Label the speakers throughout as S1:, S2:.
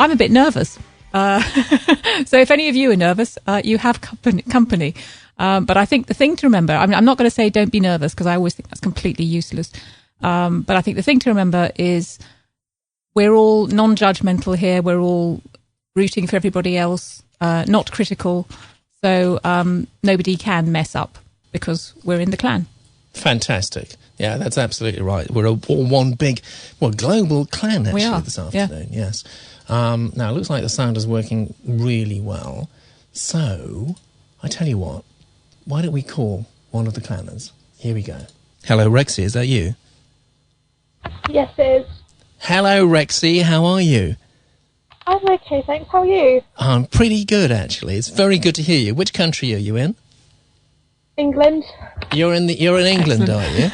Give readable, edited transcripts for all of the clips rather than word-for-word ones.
S1: I'm a bit nervous. So if any of you are nervous, you have company. But I think the thing to remember, I'm not going to say don't be nervous because I always think that's completely useless. But I think the thing to remember is we're all non-judgmental here. We're all rooting for everybody else, not critical. So nobody can mess up because we're in the clan.
S2: Fantastic. Yeah, that's absolutely right. We're all one big, global clan actually this afternoon. Yeah. Yes. Now, it looks like the sound is working really well. So, I tell you what, why don't we call one of the clanners? Here we go. Hello, Rexy, is that you?
S3: Yes, it is.
S2: Hello, Rexy, how are you?
S3: I'm okay, thanks. How are you?
S2: I'm pretty good, actually. It's very good to hear you. Which country are you in?
S3: England.
S2: You're in England,
S1: Excellent.
S2: are you?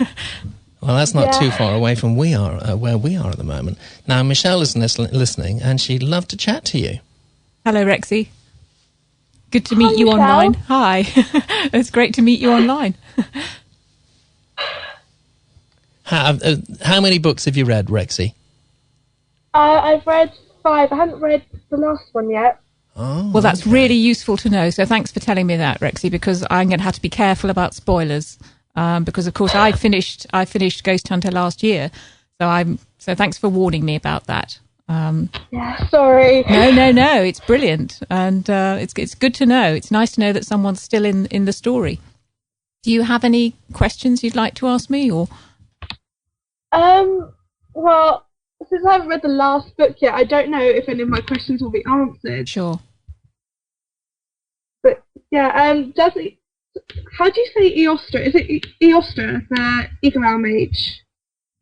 S2: Well, that's not too far away from where we are at the moment. Now, Michelle is listening, and she'd love to chat to you.
S1: Hello, Rexy. Good to meet you
S3: Michelle.
S1: online. Hi. It's great to meet you online.
S2: How many books have you read, Rexy?
S3: I've read 5. I haven't read the last one yet.
S2: Oh,
S1: well, that's really useful to know. So thanks for telling me that, Rexy, because I'm going to have to be careful about spoilers. Because of course I finished Ghost Hunter last year, so thanks for warning me about that.
S3: Yeah, sorry.
S1: No, it's brilliant, and it's good to know. It's nice to know that someone's still in the story. Do you have any questions you'd like to ask me, or?
S3: Well, since I haven't read the last book yet, I don't know if any of my questions will be answered.
S1: Sure.
S3: But yeah, how do you say Eostra? Is it Eostra, the Eagle Mage?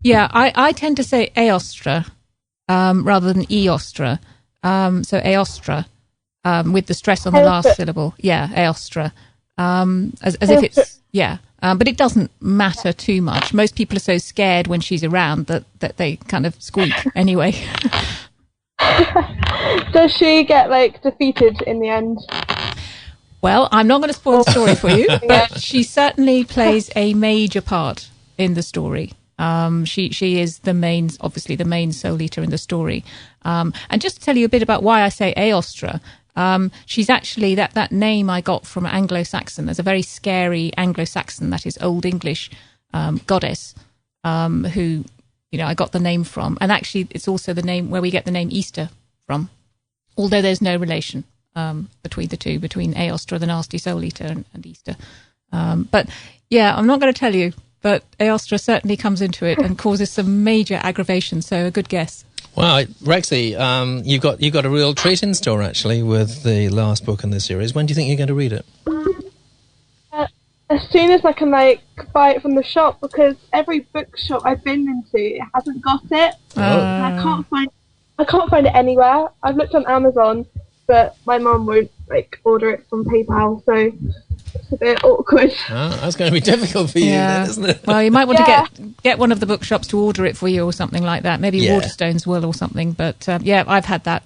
S1: Yeah, I tend to say Eostra rather than Eostra. So Eostra with the stress on the last syllable. Yeah, Eostra. As if it's but it doesn't matter too much. Most people are so scared when she's around that they kind of squeak anyway.
S3: Does she get defeated in the end?
S1: Well, I'm not going to spoil the story for you, but she certainly plays a major part in the story. She is obviously the main soul eater in the story. And just to tell you a bit about why I say Eostra, she's actually that name I got from Anglo-Saxon. There's a very scary Anglo-Saxon, that is Old English, goddess, who, I got the name from. And actually, it's also the name where we get the name Easter from, although there's no relation between the two, between Eostra, the nasty soul eater, and Easter. But yeah, I'm not going to tell you, but Eostra certainly comes into it and causes some major aggravation. So a good guess.
S2: Well, Rexy, you've got a real treat in store actually with the last book in this series. When do you think you're going to read it?
S3: As soon as I can buy it from the shop, because every bookshop I've been into hasn't got it. And I can't find it anywhere. I've looked on Amazon, but my mum won't order it from PayPal, so it's a bit awkward.
S2: That's going to be difficult for you, then, isn't it?
S1: Well, you might want to get one of the bookshops to order it for you or something like that. Maybe Waterstones will or something. But I've had that.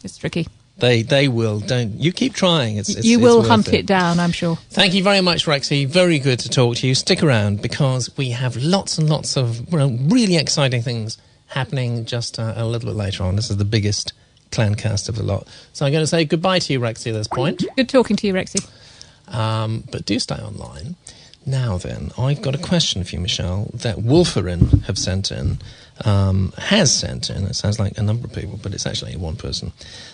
S1: It's tricky.
S2: They will. Don't you keep trying?
S1: You will hunt it down, I'm sure.
S2: Thank you very much, Rexy. Very good to talk to you. Stick around because we have lots and lots of really exciting things happening just a little bit later on. This is the biggest clan cast of the lot. So I'm going to say goodbye to you, Rexy, at this point.
S1: Good talking to you, Rexy.
S2: But do stay online. Now then, I've got a question for you, Michelle, that Wolferin has sent in. It sounds like a number of people, but it's actually one person.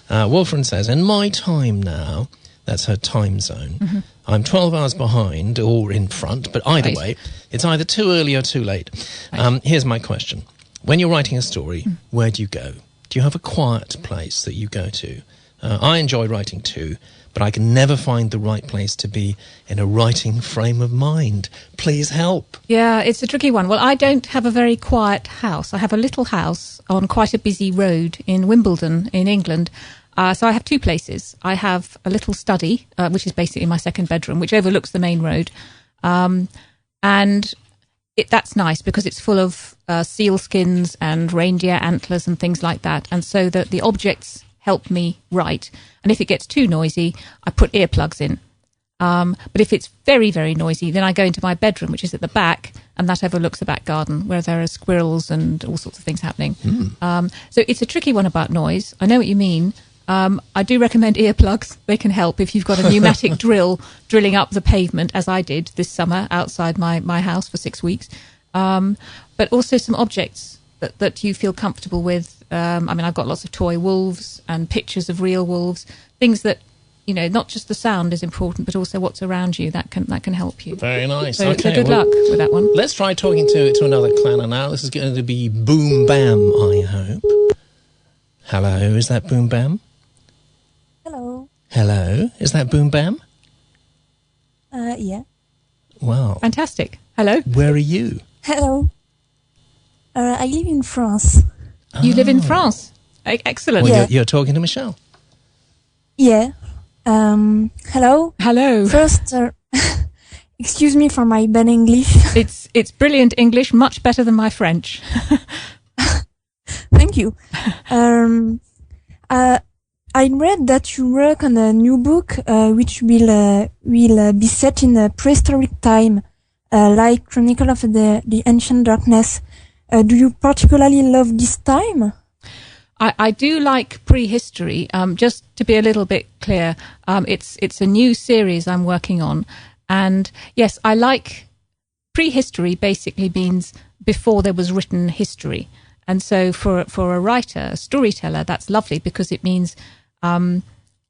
S2: Wolferin says, in my time now, that's her time zone, I'm 12 hours behind or in front, but either way, it's either too early or too late. Here's my question. When you're writing a story, where do you go? Do you have a quiet place that you go to? I enjoy writing too, but I can never find the right place to be in a writing frame of mind. Please help.
S1: Yeah, it's a tricky one. Well, I don't have a very quiet house. I have a little house on quite a busy road in Wimbledon in England. So I have two places. I have a little study, which is basically my second bedroom, which overlooks the main road. And that's nice because it's full of seal skins and reindeer antlers and things like that. And so that the objects help me write. And if it gets too noisy, I put earplugs in. But if it's very, very noisy, then I go into my bedroom, which is at the back, and that overlooks the back garden where there are squirrels and all sorts of things happening. So it's a tricky one about noise. I know what you mean. I do recommend earplugs. They can help if you've got a pneumatic drill drilling up the pavement, as I did this summer outside my house for 6 weeks. But also some objects that you feel comfortable with. I mean, I've got lots of toy wolves and pictures of real wolves, things that, not just the sound is important, but also what's around you. That can help you.
S2: Very nice.
S1: So,
S2: okay,
S1: so good luck with that one.
S2: Let's try talking to another clanner now. This is going to be Boom Bam, I hope. Hello, is that Boom Bam?
S4: Hello.
S2: Hello, is that Boom Bam?
S4: Yeah.
S2: Wow.
S1: Fantastic. Hello.
S2: Where are you?
S4: Hello. I live in France.
S1: You live in France. Excellent.
S2: Well,
S4: Yeah.
S2: you're talking to Michelle.
S4: Yeah. Hello.
S1: Hello.
S4: First, excuse me for my bad English.
S1: It's brilliant English, much better than my French.
S4: Thank you. I read that you work on a new book, which will be set in a prehistoric time, like Chronicles of the Ancient Darkness. Do you particularly love this time?
S1: I do like prehistory. Just to be a little bit clear, it's a new series I'm working on, and yes, I like prehistory. Basically, means before there was written history, and so for a writer, a storyteller, that's lovely because it means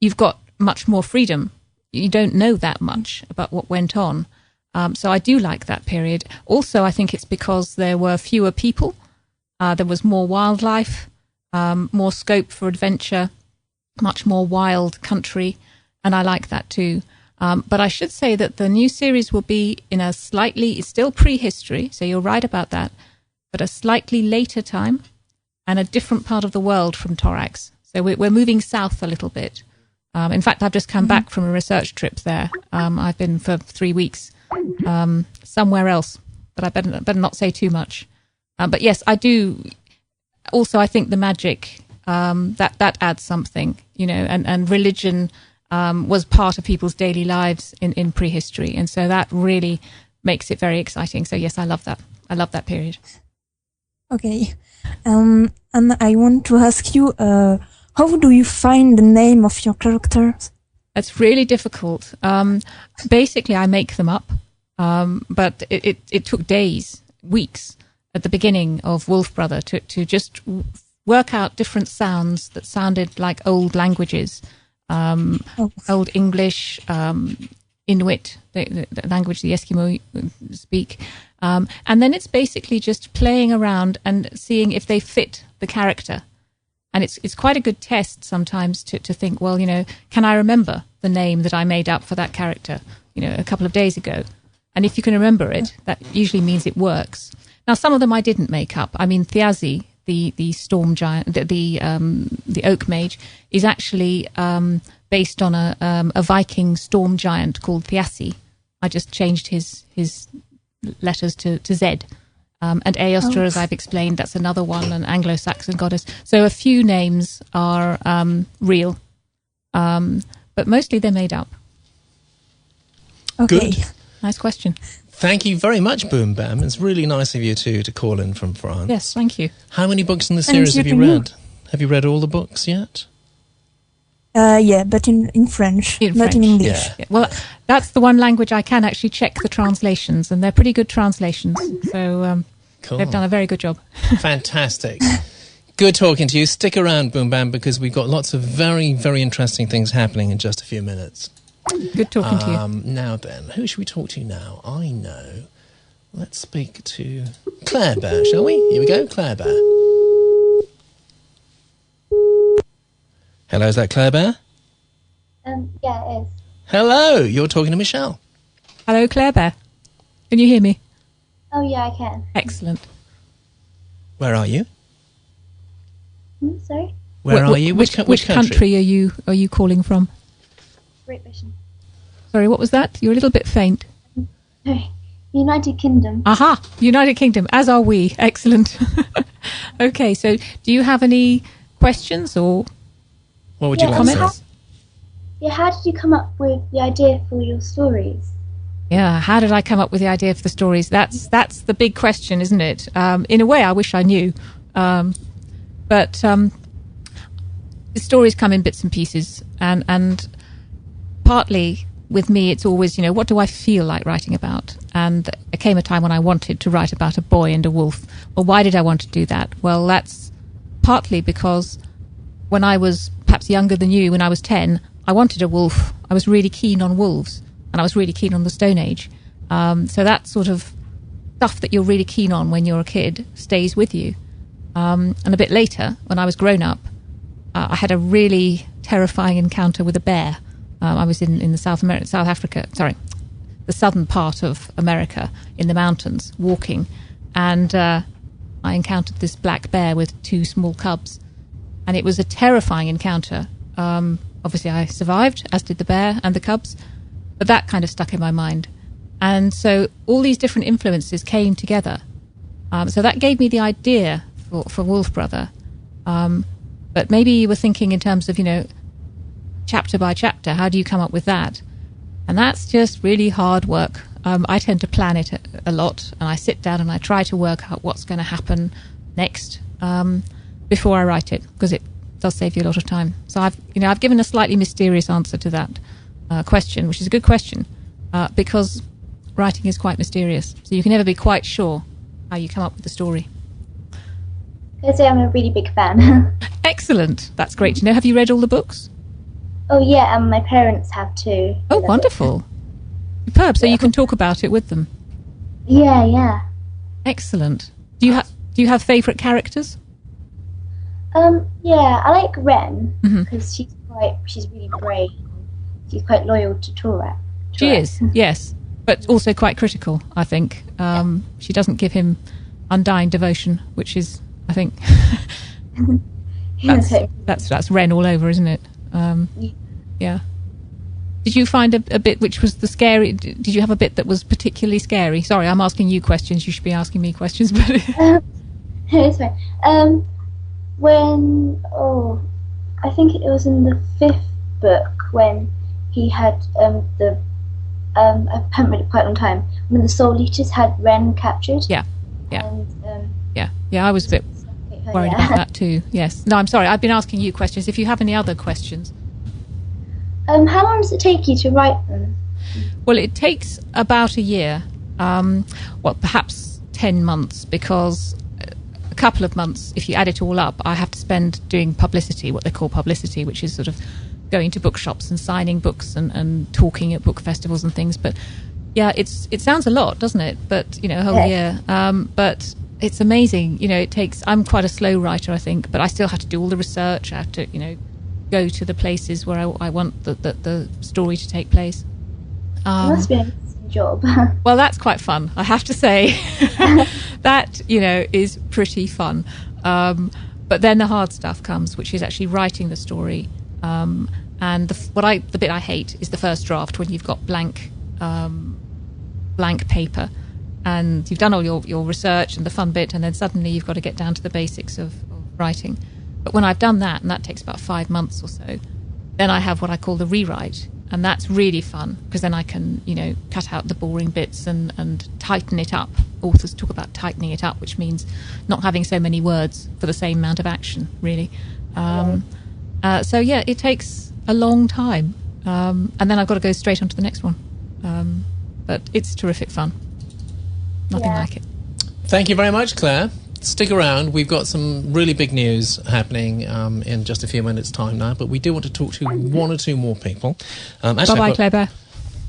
S1: you've got much more freedom. You don't know that much about what went on. So I do like that period. Also, I think it's because there were fewer people. There was more wildlife, more scope for adventure, much more wild country. And I like that too. But I should say that the new series will be in it's still prehistory. So you're right about that, but a slightly later time and a different part of the world from Torak's. So we're moving south a little bit. In fact, I've just come back from a research trip there. I've been for 3 weeks somewhere else, but I better not say too much. But yes, I do. Also, I think the magic that adds something, and religion was part of people's daily lives in prehistory, and so that really makes it very exciting. So yes, I love that. I love that period.
S4: Okay. And I want to ask you, how do you find the name of your characters?
S1: It's really difficult. Basically, I make them up, but it took days, weeks at the beginning of Wolf Brother to just work out different sounds that sounded like old languages, Old English, Inuit, the language the Eskimo speak. And then it's basically just playing around and seeing if they fit the character. And it's quite a good test sometimes to think, well, can I remember the name that I made up for that character, a couple of days ago? And if you can remember it, that usually means it works. Now, some of them I didn't make up. I mean, Thiazi, the storm giant, the oak mage, is actually based on a Viking storm giant called Thiassi. I just changed his letters to Z. And Eostra, as I've explained, that's another one, an Anglo-Saxon goddess. So a few names are real, but mostly they're made up.
S4: Okay.
S2: Good.
S1: Nice question.
S2: Thank you very much, Boom Bam. It's really nice of you to call in from France.
S1: Yes, thank you.
S2: How many books in the series have you read? Have you read all the books yet?
S4: Yeah, but in French, not in English.
S2: Yeah.
S1: Well, that's the one language I can actually check the translations, and they're pretty good translations. So
S2: Cool.
S1: they've done a very good job.
S2: Fantastic. Good talking to you. Stick around, Boom Bam, because we've got lots of very, very interesting things happening in just a few minutes.
S1: Good talking to you.
S2: Now then, who should we talk to now? I know. Let's speak to Claire Bear, shall we? Here we go, Claire Bear. Hello, is that Claire Bear?
S5: Yeah, it is.
S2: Hello, you're talking to Michelle.
S1: Hello, Claire Bear. Can you hear me?
S5: Oh, yeah, I can.
S1: Excellent.
S2: Where are you?
S5: Sorry?
S2: Where are you? Which
S1: country are you calling from?
S5: Great Britain.
S1: Sorry, what was that? You're a little bit faint.
S5: Sorry. United Kingdom.
S1: Aha! United Kingdom, as are we. Excellent. Okay, so do you have any questions or
S2: What would you like
S1: comments?
S2: to say?
S5: Yeah, how did you come up with the idea for your stories?
S1: Yeah, how did I come up with the idea for the stories? That's the big question, isn't it? In a way, I wish I knew. But the stories come in bits and pieces, and partly with me, it's always, what do I feel like writing about? And there came a time when I wanted to write about a boy and a wolf. Well, why did I want to do that? Well, that's partly because when I was perhaps younger than you, when I was 10, I wanted a wolf. I was really keen on wolves, and I was really keen on the Stone Age. So that sort of stuff that you're really keen on when you're a kid stays with you. And a bit later, when I was grown up, I had a really terrifying encounter with a bear. I was in the the southern part of America, in the mountains, walking, and I encountered this black bear with 2 small cubs, and it was a terrifying encounter. Obviously, I survived, as did the bear and the cubs, but that kind of stuck in my mind. And so all these different influences came together. So that gave me the idea for Wolf Brother. But maybe you were thinking in terms of, chapter by chapter, how do you come up with that? And that's just really hard work. I tend to plan it a lot, and I sit down and I try to work out what's going to happen next before I write it, because it does save you a lot of time. So I've given a slightly mysterious answer to that question, which is a good question, because writing is quite mysterious. So you can never be quite sure how you come up with the story.
S5: I'd say I'm a really big fan.
S1: Excellent. That's great to know. Have you read all the books?
S5: Oh yeah, and my parents have too.
S1: Oh, wonderful. Superb. So you can talk about it with them.
S5: Yeah.
S1: Excellent. Do you have favourite characters?
S5: Yeah, I like Renn because she's really brave. She's quite loyal to Torak.
S1: She is, yes, but also quite critical, I think. She doesn't give him undying devotion, which is, I think, that's Renn all over, isn't it? Yeah. Did you find a bit which was the scary? Did you have a bit that was particularly scary? Sorry, I'm asking you questions. You should be asking me questions. But
S5: it's fine. I think it was in the 5th book when he had I haven't read it quite a long time. When the Soul Eaters had Renn captured. Yeah. And,
S1: I was a bit worried about that too. Yes. No, I'm sorry. I've been asking you questions. If you have any other questions.
S5: How long does it take you to write them?
S1: Well, it takes about a year. Perhaps 10 months, because a couple of months, if you add it all up, I have to spend doing publicity, what they call publicity, which is sort of going to bookshops and signing books and talking at book festivals and things. But yeah, it sounds a lot, doesn't it? But, a whole year. But it's amazing. It takes, I'm quite a slow writer, I think, but I still have to do all the research. I have to, go to the places where I want the story to take place.
S5: It must be an interesting job.
S1: Well, that's quite fun, I have to say. That, is pretty fun. But then the hard stuff comes, which is actually writing the story. And the bit I hate is the first draft, when you've got blank paper and you've done all your research and the fun bit, and then suddenly you've got to get down to the basics of writing. But when I've done that, and that takes about 5 months or so, then I have what I call the rewrite. And that's really fun, because then I can, cut out the boring bits and tighten it up. Authors talk about tightening it up, which means not having so many words for the same amount of action, really. So, yeah, it takes a long time. And then I've got to go straight on to the next one. But it's terrific fun. Nothing like it.
S2: Thank you very much, Claire. Stick around. We've got some really big news happening in just a few minutes' time now, but we do want to talk to one or two more people.
S1: Bye-bye, Claire Bear.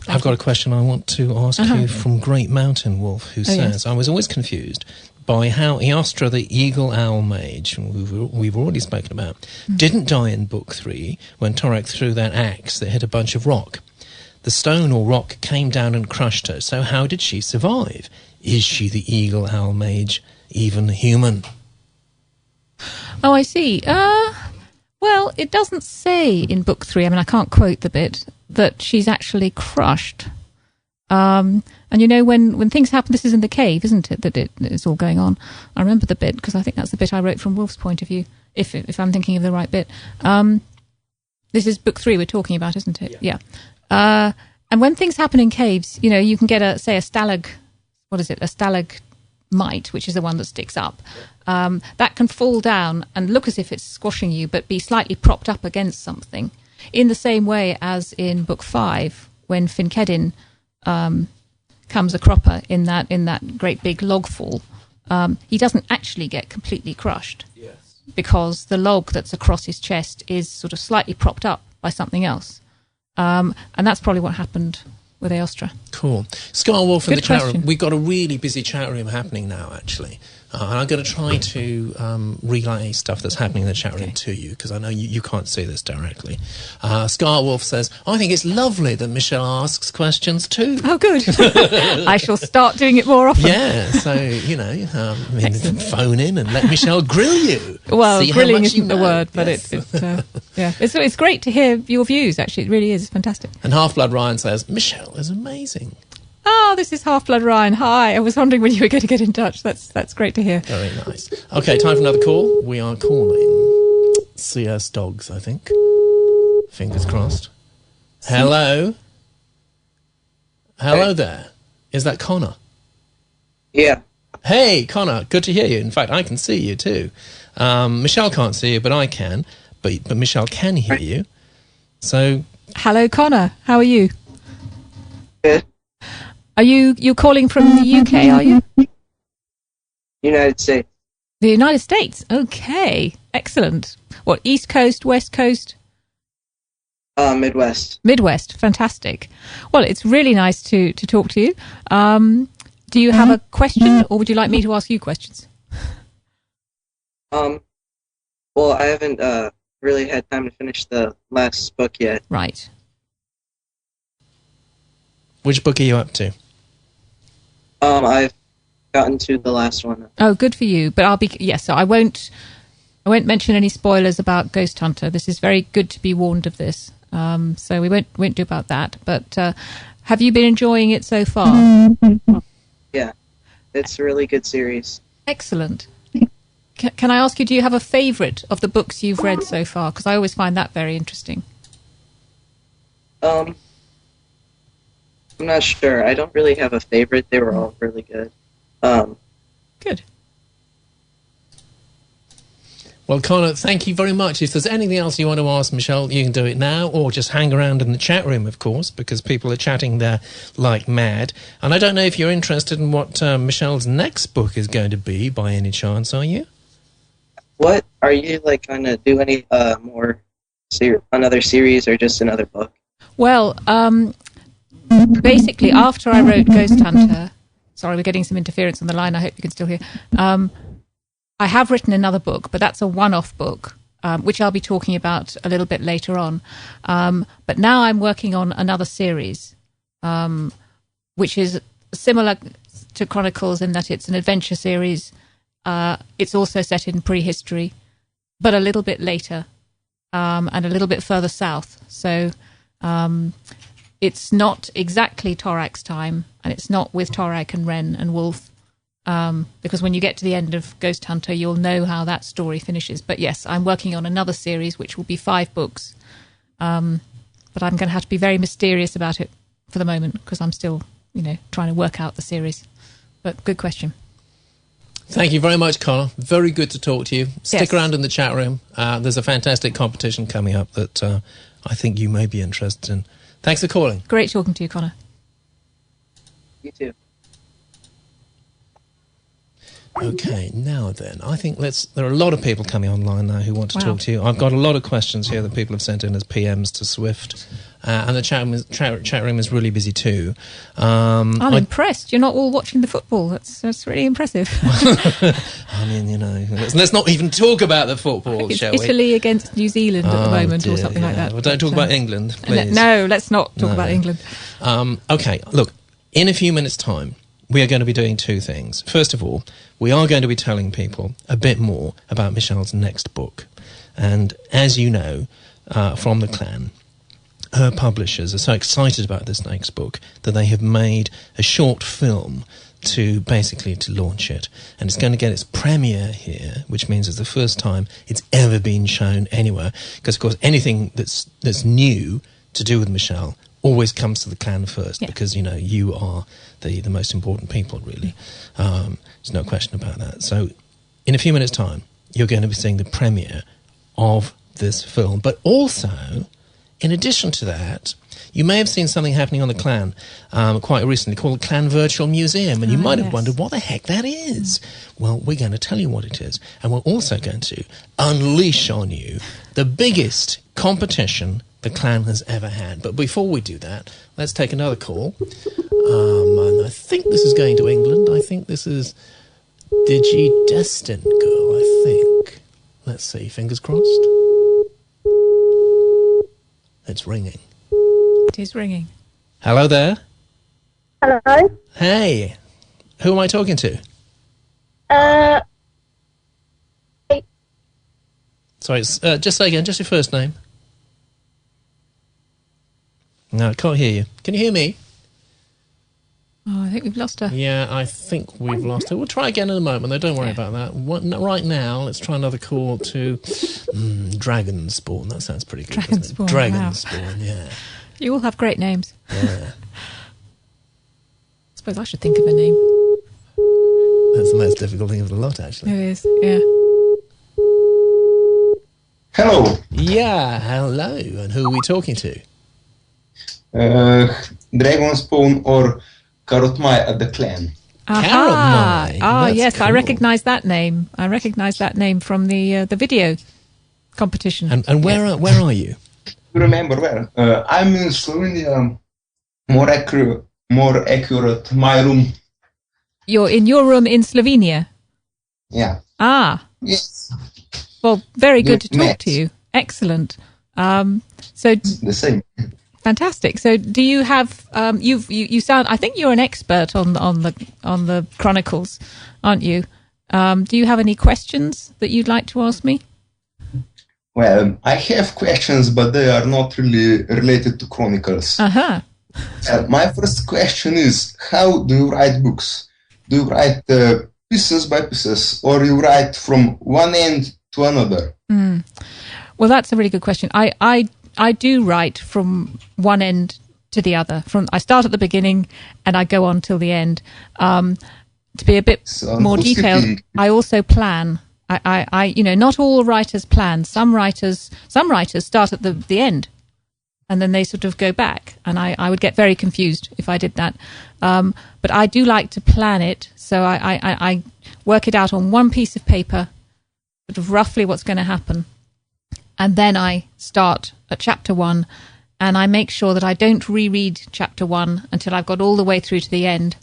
S2: I've got a question I want to ask you from Great Mountain Wolf, who says, I was always confused by how Eostra, the eagle owl mage, we've already spoken about, didn't die in Book 3 when Torak threw that axe that hit a bunch of rock. The stone or rock came down and crushed her, so how did she survive? Is she the eagle owl mage even human?
S1: Oh, I see. Well, it doesn't say in Book 3, I mean, I can't quote the bit, that she's actually crushed. And when things happen, this is in the cave, isn't it, that it's all going on. I remember the bit, because I think that's the bit I wrote from Wolf's point of view, if I'm thinking of the right bit. This is book 3 we're talking about, isn't it? Yeah. And when things happen in caves, you can get a stalagmite, which is the one that sticks up. That can fall down and look as if it's squashing you, but be slightly propped up against something. In the same way as in book 5, when Finkedin comes a cropper in that great big log fall, he doesn't actually get completely crushed. Yes. Because the log that's across his chest is sort of slightly propped up by something else. And that's probably what happened with Eostra.
S2: Cool. Scarwolf in the chat room. We've got a really busy chat room happening now, actually. And I'm going to try to relay stuff that's happening in the chat room to you, because I know you can't see this directly. Scarwolf says, I think it's lovely that Michelle asks questions too.
S1: Oh, good. I shall start doing it more often.
S2: Yeah, so, phone in and let Michelle grill you.
S1: Well, grilling isn't the word, but it's great to hear your views, actually. It really is fantastic.
S2: And Half-Blood Ryan says, Michelle is amazing.
S1: Oh, this is Half-Blood Ryan. Hi. I was wondering when you were going to get in touch. That's great to hear.
S2: Very nice. Okay, time for another call. We are calling CS Dogs, I think. Fingers crossed. Hello? Hello there. Is that Connor?
S6: Yeah.
S2: Hey, Connor. Good to hear you. In fact, I can see you too. Michelle can't see you, but I can. But Michelle can hear you. So...
S1: Hello, Connor. How are you?
S6: Good.
S1: Are you calling from the UK, are you?
S6: United States.
S1: The United States? Okay. Excellent. What, East Coast, West Coast?
S6: Midwest.
S1: Midwest. Fantastic. Well, it's really nice to talk to you. Do you have a question, or would you like me to ask you questions?
S6: Well, I haven't really had time to finish the last book yet.
S1: Right.
S2: Which book are you up to?
S6: I've gotten to the last one.
S1: Oh, good for you. But so I won't mention any spoilers about Ghost Hunter. This is very good to be warned of this. So we won't do about that. But have you been enjoying it so far?
S6: Yeah, it's a really good series.
S1: Excellent. Can I ask you, do you have a favourite of the books you've read so far? Because I always find that very interesting. I'm
S6: not sure. I don't really have a favorite. They were all really good.
S1: Good.
S2: Well, Connor, thank you very much. If there's anything else you want to ask Michelle, you can do it now, or just hang around in the chat room, of course, because people are chatting there like mad. And I don't know if you're interested in what Michelle's next book is going to be, by any chance, are you?
S6: What? Are you, going to do any more another series or just another book?
S1: Well, basically, after I wrote Ghost Hunter, sorry, we're getting some interference on the line. I hope you can still hear. I have written another book, but that's a one-off book, which I'll be talking about a little bit later on. But now I'm working on another series, which is similar to Chronicles in that it's an adventure series. It's also set in prehistory, but a little bit later and a little bit further south. So... it's not exactly Torak's time, and it's not with Torak and Renn and Wolf, because when you get to the end of Ghost Hunter, you'll know how that story finishes. But yes, I'm working on another series, which will be 5 books. But I'm going to have to be very mysterious about it for the moment, because I'm still, trying to work out the series. But good question.
S2: Thank you very much, Connor. Very good to talk to you. Stick around in the chat room. There's a fantastic competition coming up that I think you may be interested in. Thanks for calling.
S1: Great talking to you, Connor.
S6: You too.
S2: Okay, now then, I think there are a lot of people coming online now who want to talk to you. I've got a lot of questions here that people have sent in as PMs to Swift, and the chat room is really busy too.
S1: I'm impressed. You're not all watching the football. That's really impressive.
S2: I mean, let's not even talk about the football, shall we?
S1: Italy against New Zealand at the moment, or something like that.
S2: Well, don't talk about England, please.
S1: No, let's not talk about England.
S2: Okay, look, in a few minutes' time, we are going to be doing 2 things. First of all, we are going to be telling people a bit more about Michelle's next book. And as you know, from the clan, her publishers are so excited about this next book that they have made a short film to launch it, and it's going to get its premiere here, which means it's the first time it's ever been shown anywhere. Because of course, anything that's new to do with Michelle always comes to the clan first, because you are the most important people, really. There's no question about that. So, in a few minutes' time, you're going to be seeing the premiere of this film, but also, in addition to that, you may have seen something happening on the clan quite recently called the Clan Virtual Museum, and you might have wondered what the heck that is. Well, we're going to tell you what it is, and we're also going to unleash on you the biggest competition the clan has ever had. But before we do that, let's take another call. And I think this is going to England. I think this is Digi-Destined Girl, I think. Let's see, fingers crossed. It's ringing.
S1: It is ringing.
S2: Hello there.
S3: Hello.
S2: Hey. Who am I talking to? Sorry, just say again, just your first name. No, I can't hear you. Can you hear me?
S1: Oh, I think we've lost her.
S2: Yeah, I think we've lost her. We'll try again in a moment, though. Don't worry about that. Right now, let's try another call to Dragonspawn. That sounds pretty good.
S1: Dragonspawn.
S2: Dragonspawn, yeah.
S1: You all have great names.
S2: Yeah.
S1: I suppose I should think of a name.
S2: That's the most difficult thing of the lot, actually.
S1: It is, yeah.
S7: Hello.
S2: Yeah, hello. And who are we talking to?
S7: Dragonspawn or Karotmai at the clan.
S1: Karotmai. Ah,
S2: That's
S1: yes,
S2: cool.
S1: I recognise that name. I recognise that name from the video competition.
S2: And where are you?
S7: Remember where? I'm in Slovenia. More accurate, my room.
S1: You're in your room in Slovenia?
S7: Yeah.
S1: Ah.
S7: Yes.
S1: Well, very good to talk to you. Excellent. So
S7: the same.
S1: Fantastic. So, do you have? You sound. I think you're an expert on the Chronicles, aren't you? Do you have any questions that you'd like to ask me?
S7: Well, I have questions, but they are not really related to Chronicles.
S1: Uh-huh.
S7: My first question is: how do you write books? Do you write pieces by pieces, or you write from one end to another?
S1: Well, that's a really good question. I do write from one end to the other. I start at the beginning and I go on till the end. To be a bit more detailed, I also plan. I not all writers plan. Some writers start at the end, and then they sort of go back. And I would get very confused if I did that. But I do like to plan it, so I work it out on one piece of paper, sort of roughly what's going to happen. And then I start at chapter 1, and I make sure that I don't reread chapter 1 until I've got all the way through to the end.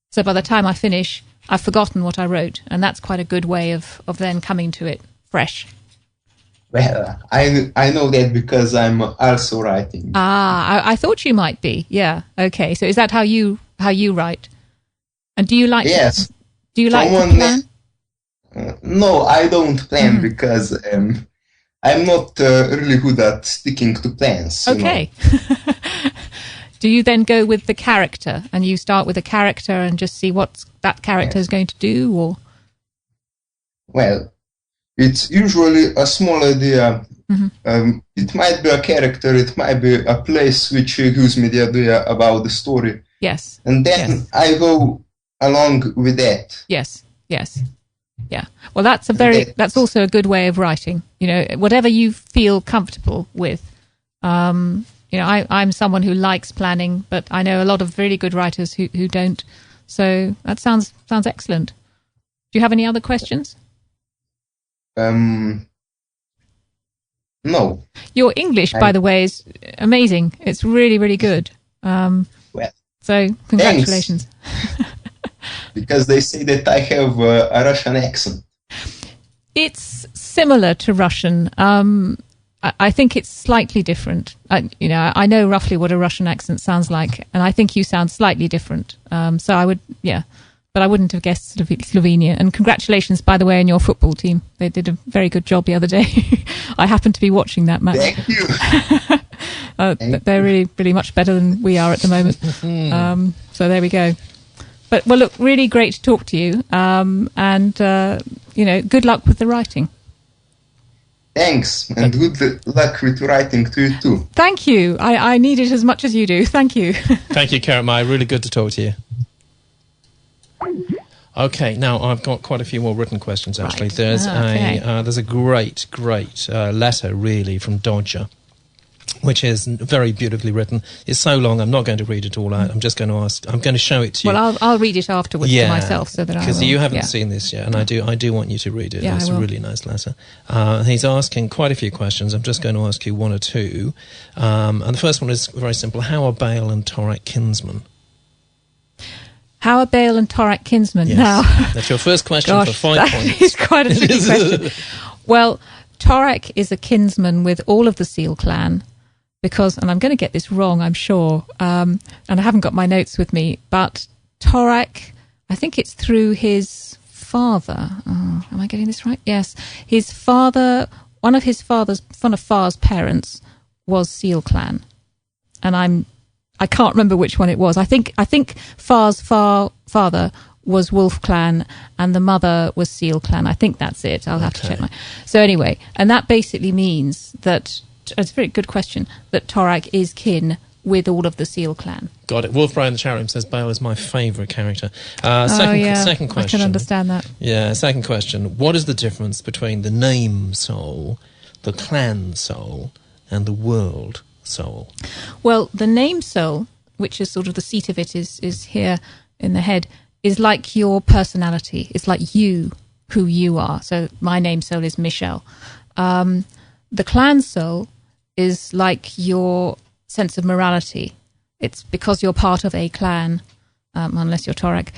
S1: So by the time I finish, I've forgotten what I wrote, and that's quite a good way of then coming to it fresh.
S7: Well, I know that because I'm also writing.
S1: I thought you might be. Yeah. Okay. So is that how you write? And do you like?
S7: Yes.
S1: Do you like to plan?
S7: No, I don't plan because I'm not really good at sticking to plans.
S1: Okay. Do you then go with the character, and you start with a character and just see what that character is going to do, or?
S7: Well, it's usually a small idea. It might be a character, it might be a place which gives me the idea about the story.
S1: Yes.
S7: And then I go along with that.
S1: Yes. Yeah. Well, that's also a good way of writing. Whatever you feel comfortable with. I'm someone who likes planning, but I know a lot of really good writers who don't. So that sounds excellent. Do you have any other questions?
S7: No.
S1: Your English, by the way, is amazing. It's really, really good. So congratulations.
S7: Because they say that I have a Russian accent.
S1: It's similar to Russian. I think it's slightly different. I know roughly what a Russian accent sounds like, and I think you sound slightly different. So I would, but I wouldn't have guessed Slovenia. And congratulations, by the way, on your football team. They did a very good job the other day. I happened to be watching that match.
S7: Thank you.
S1: They're really, really much better than we are at the moment. So there we go. But, well, look, really great to talk to you. And, good luck with the writing.
S7: Thanks, and good luck with writing to you too.
S1: Thank you. I need it as much as you do. Thank you.
S2: Thank you, Karamai. Really good to talk to you. Okay, now I've got quite a few more written questions, actually. Right. There's a great letter, really, from Dodger, which is very beautifully written. It's so long, I'm not going to read it all out. I'm just going to show it to you.
S1: Well, I'll read it afterwards to myself, so that I will.
S2: Because you haven't seen this yet, and I do want you to read it.
S1: Yeah,
S2: it's a really nice letter. He's asking quite a few questions. I'm just going to ask you one or two. And the first one is very simple. How are Baal and Torak kinsmen?
S1: How are Baal and Torak kinsmen?
S2: Yes.
S1: Now,
S2: that's your first question for 5 points.
S1: It's quite a tricky question. Well, Torak is a kinsman with all of the Seal clan because, and I'm going to get this wrong, I'm sure, and I haven't got my notes with me, but Torak, I think it's through his father. Oh, am I getting this right? Yes. His father, one of Far's parents was Seal clan. And I can't remember which one it was. I think Far's father was Wolf clan and the mother was Seal clan. I think that's it. I'll have to check So anyway, and that basically means that, it's a very good question, that Torak is kin with all of the Seal clan.
S2: Got it. Wolf Brian in the chat room says Baal is my favourite character. Second question.
S1: I can understand that.
S2: Yeah, second question. What is the difference between the name soul, the clan soul, and the world soul?
S1: Well, the name soul, which is sort of the seat of it, is here in the head, is like your personality. It's like you, who you are. So my name soul is Michelle. The clan soul is like your sense of morality. It's because you're part of a clan, unless you're Torak,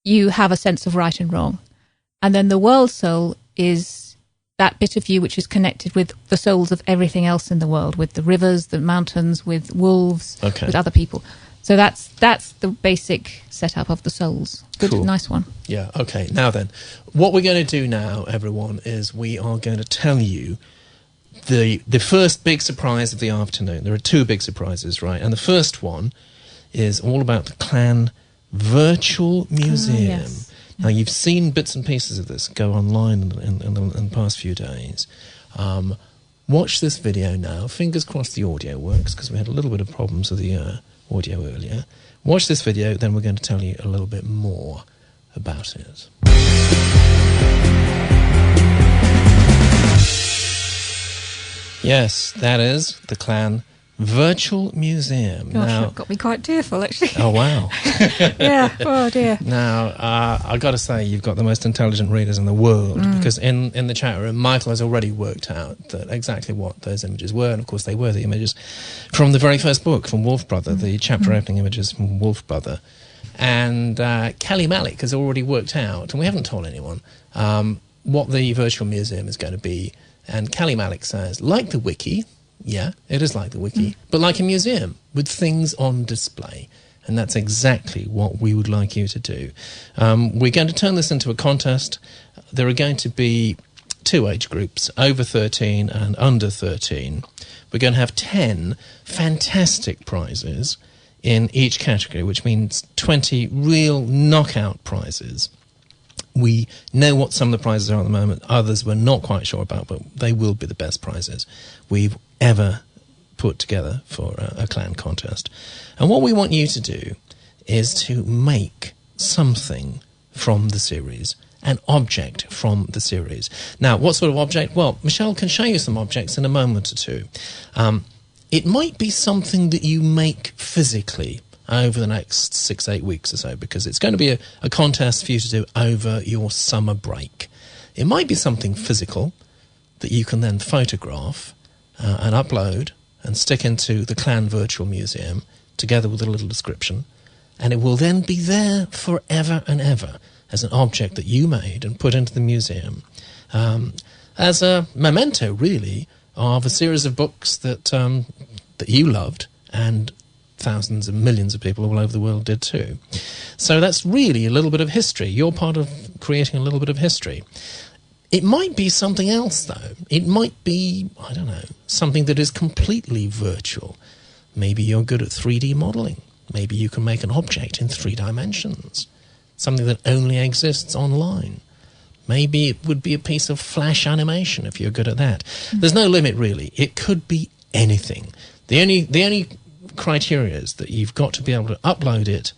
S1: you have a sense of right and wrong. And then the world soul is that bit of you which is connected with the souls of everything else in the world, with the rivers, the mountains, with wolves, with other people. So that's the basic setup of the souls. Good, cool. Nice one.
S2: Yeah, okay. Now then, what we're going to do now, everyone, is we are going to tell you the first big surprise of the afternoon. There are two big surprises, right? And the first one is all about the clan virtual museum.
S1: Yes.
S2: Now, you've seen bits and pieces of this go online in the past few days. Watch this video now. Fingers crossed the audio works, because we had a little bit of problems with the audio earlier. Watch this video, then we're going to tell you a little bit more about it. Yes, that is the clan virtual museum.
S1: Gosh,
S2: now,
S1: that got me quite tearful, actually.
S2: Oh, wow.
S1: Yeah, oh dear.
S2: Now, I've got to say, you've got the most intelligent readers in the world, because in the chat room, Michael has already worked out that exactly what those images were, and of course they were the images from the very first book, from Wolf Brother, the chapter opening images from Wolf Brother. And Kelly Malik has already worked out, and we haven't told anyone, what the virtual museum is going to be. And Kelly Malik says, like the wiki, yeah, it is like the wiki, but like a museum with things on display. And that's exactly what we would like you to do. We're going to turn this into a contest. There are going to be 2 age groups, over 13 and under 13. We're going to have 10 fantastic prizes in each category, which means 20 real knockout prizes. We know what some of the prizes are at the moment. Others we're not quite sure about, but they will be the best prizes we've ever put together for a clan contest. And what we want you to do is to make something from the series, an object from the series. Now, what sort of object? Well, Michelle can show you some objects in a moment or two. It might be something that you make physically over the next 6-8 weeks or so, because it's going to be a contest for you to do over your summer break. It might be something physical that you can then photograph and upload and stick into the Clan Virtual Museum together with a little description, and it will then be there forever and ever as an object that you made and put into the museum as a memento, really, of a series of books that you loved, and thousands and millions of people all over the world did too. So that's really a little bit of history. You're part of creating a little bit of history. It might be something else, though. It might be, I don't know, something that is completely virtual. Maybe you're good at 3D modeling. Maybe you can make an object in 3 dimensions, something that only exists online. Maybe it would be a piece of flash animation if you're good at that. There's no limit, really. It could be anything. The only criteria is that you've got to be able to upload it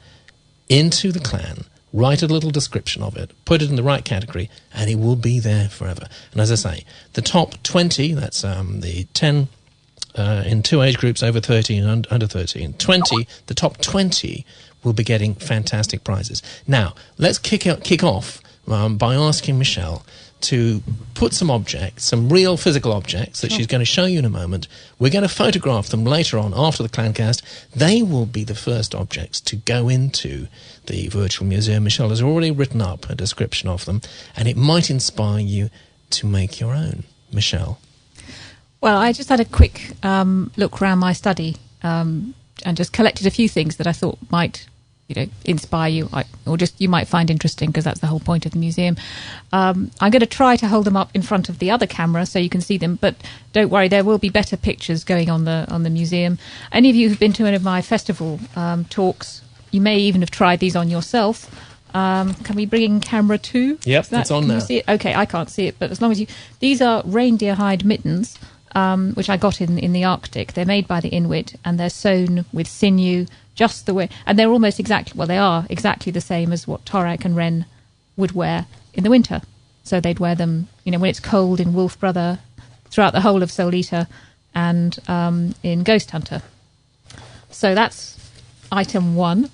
S2: into the clan, write a little description of it, put it in the right category, and it will be there forever. And as I say, the top 20, that's the 10 in 2 age groups, over 13 and under 13, the top 20 will be getting fantastic prizes. Now, let's kick off by asking Michelle to put some objects, some real physical objects that she's going to show you in a moment. We're going to photograph them later on after the Clancast. They will be the first objects to go into the virtual museum. Michelle has already written up a description of them, and it might inspire you to make your own. Michelle?
S1: Well, I just had a quick look around my study and just collected a few things that I thought might inspire you, or just you might find interesting, because that's the whole point of the museum. I'm going to try to hold them up in front of the other camera so you can see them, but don't worry, there will be better pictures going on the museum. Any of you who've been to one of my festival talks, you may even have tried these on yourself. Can we bring in camera 2?
S2: Yep, it's on now.
S1: You see it? Okay, I can't see it, but as long as you... These are reindeer hide mittens, which I got in the Arctic. They're made by the Inuit, and they're sewn with sinew, just the way, and they're almost exactly, well, they are exactly the same as what Torak and Renn would wear in the winter. So they'd wear them, when it's cold in Wolf Brother, throughout the whole of Soul Eater, and in Ghost Hunter. So that's item 1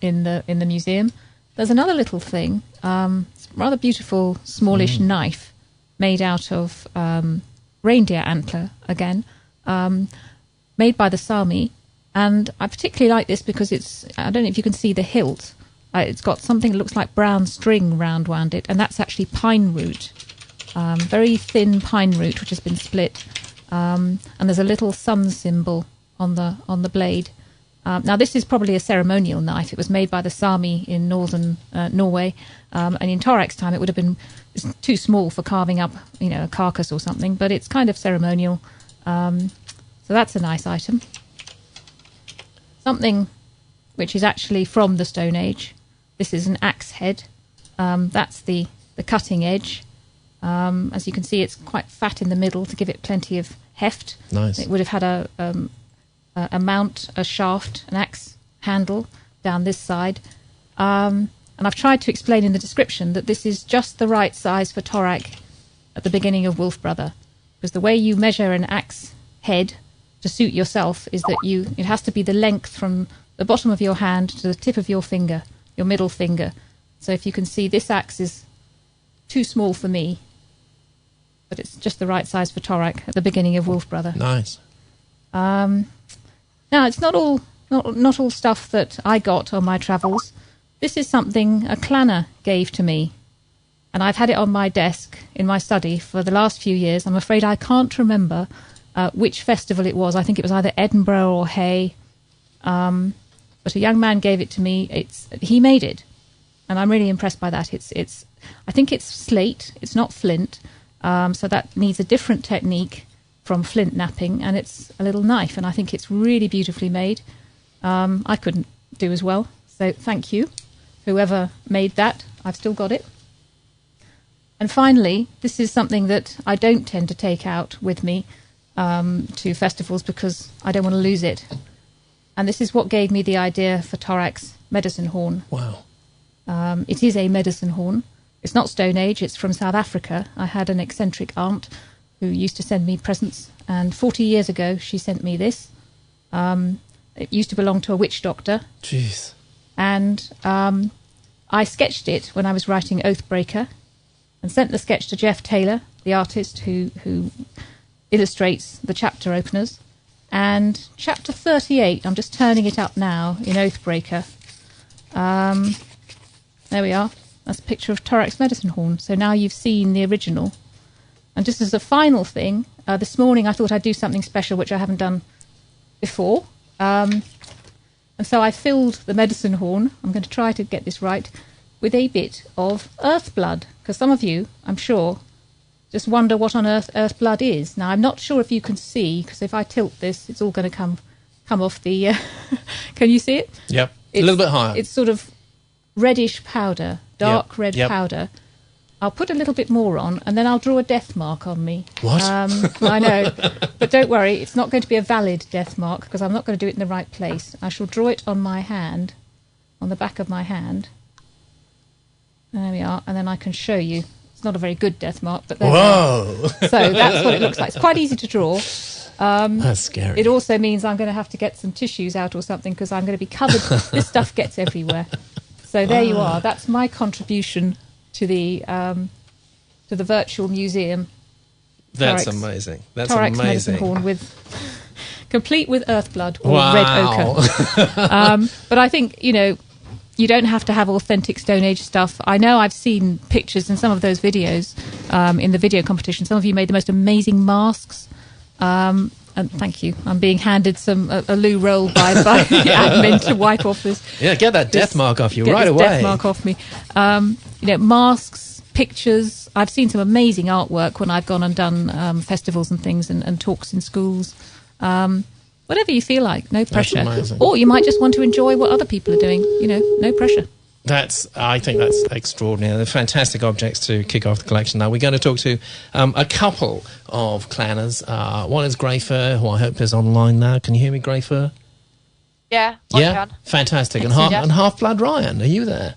S1: in the museum. There's another little thing, it's a rather beautiful, smallish knife made out of reindeer antler again, made by the Sami. And I particularly like this because I don't know if you can see the hilt. It's got something that looks like brown string round it, and that's actually pine root, very thin pine root which has been split. And there's a little sun symbol on the blade. Now this is probably a ceremonial knife. It was made by the Sami in northern Norway, and in Torak's time it would have been too small for carving up, a carcass or something. But it's kind of ceremonial, so that's a nice item. Something which is actually from the Stone Age. This is an axe head. That's the cutting edge. As you can see, it's quite fat in the middle to give it plenty of heft.
S2: Nice. It
S1: would have had a mount, a shaft, an axe handle down this side. And I've tried to explain in the description that this is just the right size for Torak at the beginning of Wolf Brother. Because the way you measure an axe head to suit yourself is that it has to be the length from the bottom of your hand to the tip of your finger, your middle finger. So if you can see, this axe is too small for me, but it's just the right size for Torak at the beginning of Wolf Brother.
S2: Nice.
S1: Now it's not all stuff that I got on my travels. This is something a clanner gave to me, and I've had it on my desk in my study for the last few years. I'm afraid I can't remember which festival it was. I think it was either Edinburgh or Hay. But a young man gave it to me. He made it, and I'm really impressed by that. I think it's slate. It's not flint, so that needs a different technique from flint knapping. And it's a little knife, and I think it's really beautifully made. I couldn't do as well, so thank you, whoever made that. I've still got it. And finally, this is something that I don't tend to take out with me to festivals because I don't want to lose it. And this is what gave me the idea for Torak's medicine horn.
S2: Wow.
S1: It is a medicine horn. It's not Stone Age, it's from South Africa. I had an eccentric aunt who used to send me presents, and 40 years ago she sent me this. It used to belong to a witch doctor.
S2: Jeez.
S1: And I sketched it when I was writing Oathbreaker and sent the sketch to Jeff Taylor, the artist who illustrates the chapter openers. And chapter 38, I'm just turning it up now in Oathbreaker. There we are. That's a picture of Torak's medicine horn. So now you've seen the original. And just as a final thing, this morning I thought I'd do something special which I haven't done before. And so I filled the medicine horn, I'm going to try to get this right, with a bit of earth blood. Because some of you, I'm sure, just wonder what on earth blood is. Now, I'm not sure if you can see, because if I tilt this, it's all going to come come off the... can you see it?
S2: Yep. A little bit higher.
S1: It's sort of reddish powder, dark red powder. I'll put a little bit more on, and then I'll draw a death mark on me.
S2: What?
S1: I know. But don't worry, it's not going to be a valid death mark, because I'm not going to do it in the right place. I shall draw it on my hand, on the back of my hand. There we are, and then I can show you. It's not a very good death mark, but there we are. So that's what it looks like. It's quite easy to draw.
S2: That's scary.
S1: It also means I'm going to have to get some tissues out or something, because I'm going to be covered. This stuff gets everywhere. So there you are. That's my contribution to the virtual museum.
S2: That's
S1: Torak's,
S2: amazing. That's
S1: Torak's
S2: amazing.
S1: medicine horn complete with earthblood or red ochre. But I think, you don't have to have authentic Stone Age stuff. I know I've seen pictures in some of those videos in the video competition. Some of you made the most amazing masks. And thank you. I'm being handed a loo roll by the admin to wipe off this.
S2: Yeah, get that death mark off you right away.
S1: Death mark off me. Masks, pictures. I've seen some amazing artwork when I've gone and done festivals and things and talks in schools. Whatever you feel like, no pressure.
S2: That's amazing.
S1: Or you might just want to enjoy what other people are doing. No pressure.
S2: I think that's extraordinary. They're fantastic objects to kick off the collection. Now, we're going to talk to a couple of clanners. One is Greyfur, who I hope is online now. Can you hear me, Greyfur?
S8: Yeah, I can.
S2: Fantastic. And Half-Blood Ryan, are you there?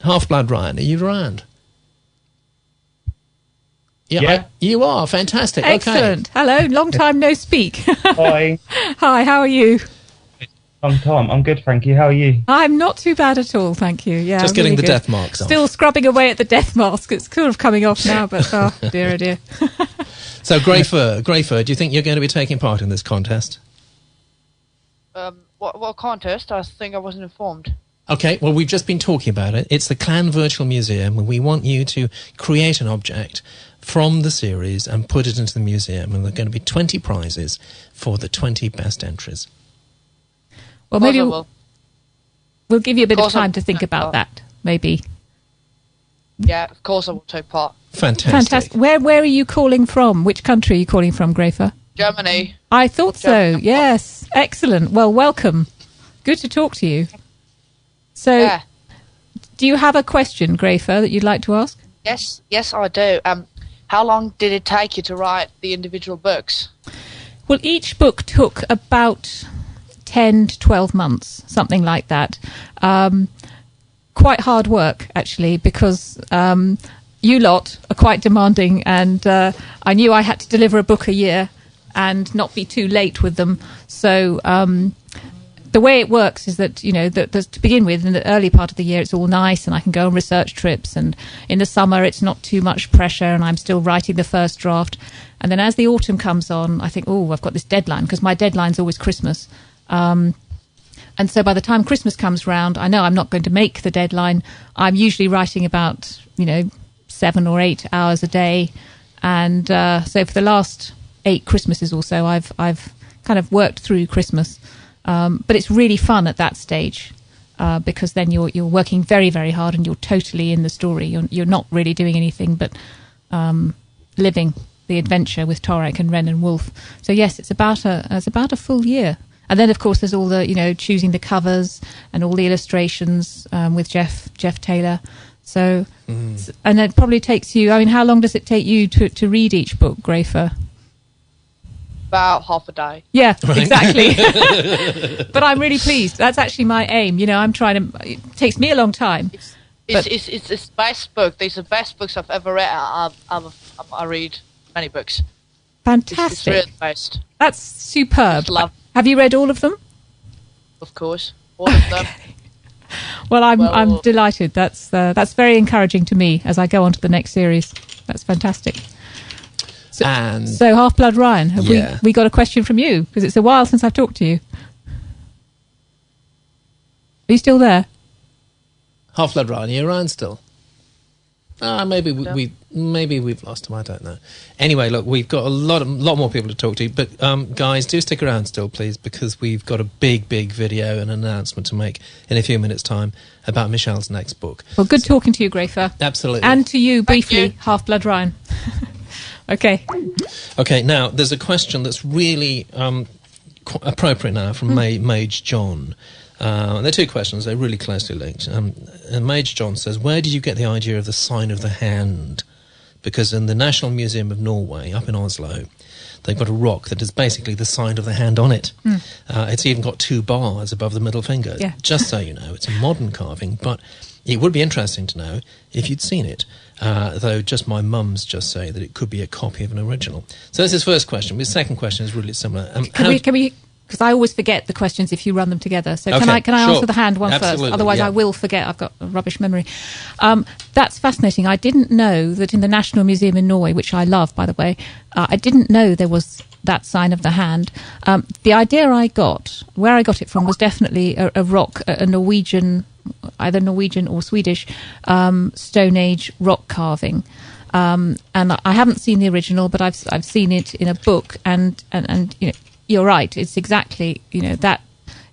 S2: Half-Blood Ryan, are you around? Yeah. You are. Fantastic.
S1: Excellent.
S2: Okay.
S1: Hello. Long time no speak.
S9: Hi.
S1: Hi, how are you?
S9: Long time. I'm good, thank you. How are you?
S1: I'm not too bad at all, thank you. Yeah,
S2: just getting really the death marks off.
S1: Still scrubbing away at the death mask. It's sort of coming off now, but oh dear.
S2: So, Greyfur, do you think you're going to be taking part in this contest?
S8: What contest? I think I wasn't informed.
S2: Okay, well, we've just been talking about it. It's the Clan Virtual Museum, and we want you to create an object from the series and put it into the museum, and there are going to be 20 prizes for the 20 best entries.
S1: Well, maybe we'll give you a bit of time to think about that, maybe.
S8: Yeah, of course I will take part.
S2: Fantastic.
S1: Where are you calling from? Which country are you calling from, Greyfur?
S8: Germany.
S1: I thought so, yes. Excellent. Well, welcome. Good to talk to you. So, do you have a question, Greyfur, that you'd like to ask?
S8: Yes, I do. How long did it take you to write the individual books?
S1: Well, each book took about 10 to 12 months, something like that. Quite hard work, actually, because you lot are quite demanding, and I knew I had to deliver a book a year and not be too late with them. So the way it works is that, to begin with, in the early part of the year, it's all nice and I can go on research trips. And in the summer, it's not too much pressure and I'm still writing the first draft. And then as the autumn comes on, I think, I've got this deadline, because my deadline's always Christmas. And so by the time Christmas comes round, I know I'm not going to make the deadline. I'm usually writing about, 7 or 8 hours a day. And so for the last 8 Christmases or so, I've kind of worked through Christmas. But it's really fun at that stage, because then you're working very, very hard and you're totally in the story. You're not really doing anything but living the adventure with Torak and Renn and Wolf. So yes, it's about a full year. And then of course there's all the choosing the covers and all the illustrations with Jeff Taylor. So and it probably takes you. I mean, how long does it take you to read each book, Greyfur?
S8: About half a day.
S1: Yeah, right. Exactly. But I'm really pleased. That's actually my aim. I'm trying to. It takes me a long time.
S8: It's the best book. These are the best books I've ever read. I read many books.
S1: Fantastic.
S8: It's really the best.
S1: That's superb. Have you read all of them?
S8: Of course, all of them.
S1: Well, I'm delighted. That's very encouraging to me as I go on to the next series. That's fantastic. So Half-Blood Ryan, have we got a question from you? Because it's a while since I've talked to you. Are you still there?
S2: Half-Blood Ryan, are you around still? Maybe we've lost him. I don't know. Anyway, look, we've got a lot more people to talk to. But guys, do stick around still, please, because we've got a big video and announcement to make in a few minutes' time about Michelle's next book.
S1: Well, good talking to you, Greyfur.
S2: Absolutely.
S1: And to you, briefly, Half-Blood Ryan. Okay.
S2: Now, there's a question that's really appropriate now from Mage John. They're two questions. They're really closely linked. And Mage John says, where did you get the idea of the sign of the hand? Because in the National Museum of Norway, up in Oslo, they've got a rock that is basically the sign of the hand on it. It's even got 2 bars above the middle finger. Yeah. Just so you know, it's a modern carving, but it would be interesting to know if you'd seen it. Though just my mum's just say that it could be a copy of an original. So that's his first question. His second question is really similar.
S1: Can we? Because I always forget the questions if you run them together. So can I answer the hand one first? Otherwise, I will forget. I've got a rubbish memory. That's fascinating. I didn't know that in the National Museum in Norway, which I love, by the way, I didn't know there was that sign of the hand. The idea I got, where I got it from, was definitely a rock, a Norwegian, either Norwegian or Swedish, Stone Age rock carving. And I haven't seen the original, but I've seen it in a book, and you know, you're right. It's exactly, you know, that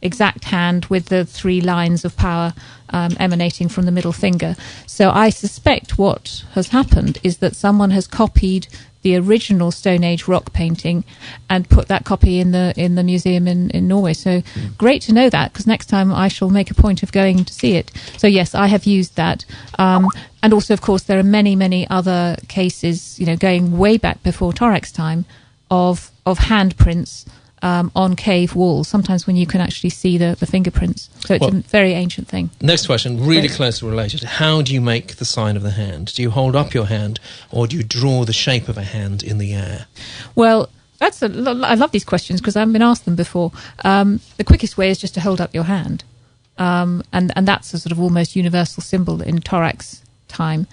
S1: exact hand with the 3 lines of power emanating from the middle finger. So I suspect what has happened is that someone has copied the original Stone Age rock painting and put that copy in the museum in Norway. So great to know that, because next time I shall make a point of going to see it. So yes, I have used that. And also, of course, there are many, many other cases, you know, going way back before Torak's time, of handprints on cave walls, sometimes when you can actually see the fingerprints. So it's a very ancient thing.
S2: Next question, really closely related. How do you make the sign of the hand? Do you hold up your hand, or do you draw the shape of a hand in the air?
S1: Well, I love these questions because I've been asked them before. The quickest way is just to hold up your hand. And that's a sort of almost universal symbol in Torak's time.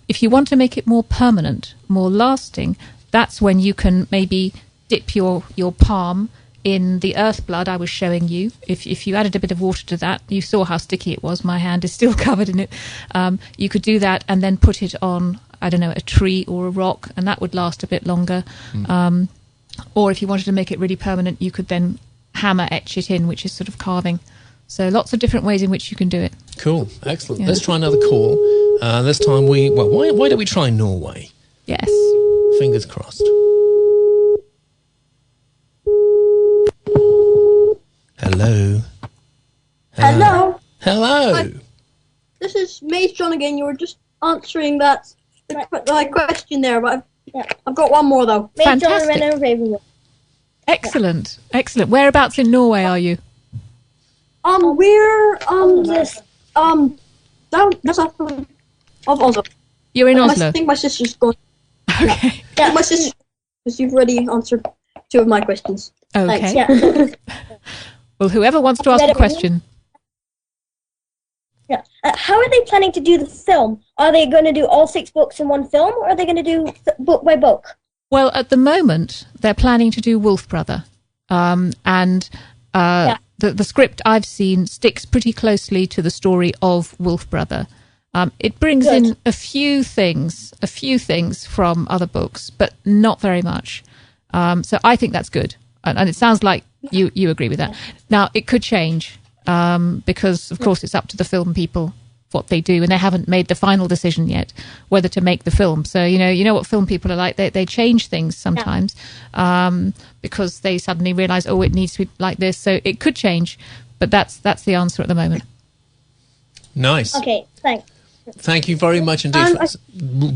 S1: If you want to make it more permanent, more lasting, that's when you can maybe dip your palm in the earth blood I was showing you. If you added a bit of water to that, you saw how sticky it was. My hand is still covered in it. You could do that and then put it on, I don't know, a tree or a rock, and that would last a bit longer. Or if you wanted to make it really permanent, you could then hammer etch it in, which is sort of carving. So lots of different ways in which you can do it.
S2: Cool, excellent. Yeah. Let's try another call. This time why don't we try Norway?
S1: Yes.
S2: Fingers crossed. Hello.
S10: Hello.
S2: Hello.
S10: Hi. This is Mage John again. You were just answering that question there, but I've got one more though.
S1: Mage John, Renn, Raven. Excellent, excellent. Whereabouts in Norway are you?
S10: We're down south of Oslo.
S1: You're in Oslo.
S10: I think my sister's going.
S1: Okay.
S10: Yeah, my sister, because you've already answered 2 of my questions.
S1: Okay.
S10: Thanks. Yeah.
S1: Well, whoever wants to ask a question.
S11: Yeah. How are they planning to do the film? Are they going to do all 6 books in one film, or are they going to do book by book?
S1: Well, at the moment, they're planning to do Wolf Brother. The script I've seen sticks pretty closely to the story of Wolf Brother. It brings in a few things from other books, but not very much. So I think that's good. And it sounds like you agree with that. Now, it could change because, of course, it's up to the film people what they do, and they haven't made the final decision yet whether to make the film. So, you know what film people are like. They change things sometimes because they suddenly realise, it needs to be like this. So it could change, but that's the answer at the moment.
S2: Nice.
S11: Okay, thanks.
S2: Thank you very much indeed.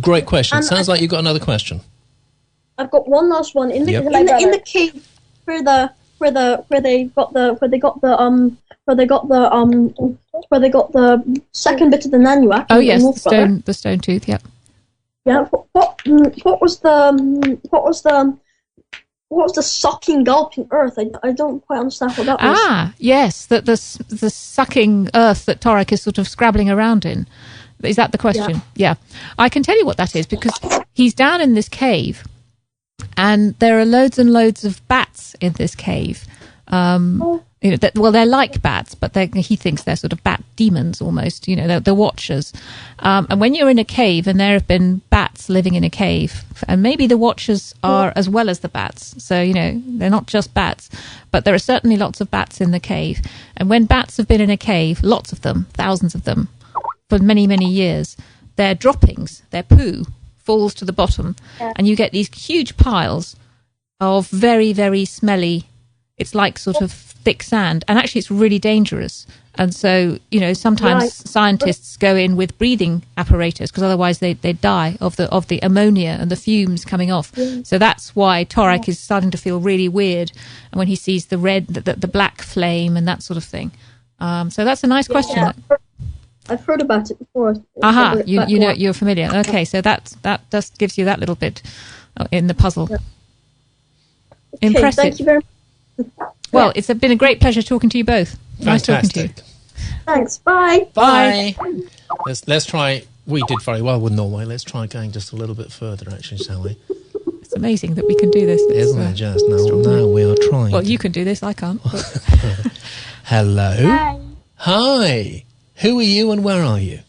S2: Great question. Sounds like you've got another question.
S10: I've got one last one. In the cave where they got the second bit of the Nanuak.
S1: Oh yes, the stone tooth. Yep.
S10: Yeah. What was the sucking, gulping earth? I don't quite understand what that was.
S1: Ah, yes, the sucking earth that Torak is sort of scrabbling around in. Is that the question? Yeah. I can tell you what that is, because he's down in this cave, and there are loads and loads of bats in this cave. They're like bats, but he thinks they're sort of bat demons almost. They're watchers. And when you're in a cave, and there have been bats living in a cave, and maybe the watchers are as well as the bats. So, they're not just bats, but there are certainly lots of bats in the cave. And when bats have been in a cave, lots of them, thousands of them, for many, many years, their droppings, their poo, falls to the bottom, and you get these huge piles of very, very smelly It's like sort of thick sand, and actually it's really dangerous. And so, sometimes scientists go in with breathing apparatus because otherwise they die of the ammonia and the fumes coming off. Yeah. So that's why Torak is starting to feel really weird, and when he sees the black flame and that sort of thing. So that's a nice question.
S10: I've heard about it before.
S1: Aha, you're familiar. Okay, so that just gives you that little bit in the puzzle. Yeah.
S10: Okay,
S1: impressive.
S10: Thank you very much.
S1: Well, it's been a great pleasure talking to you both. Nice talking to you.
S10: Thanks. Bye.
S2: Bye. Let's try. We did very well with Norway. Let's try going just a little bit further, actually, shall we?
S1: It's amazing that we can do this.
S2: Isn't it just? Now we are trying.
S1: Well, you can do this. I can't.
S2: Hello. Hi. Who are you and where are you?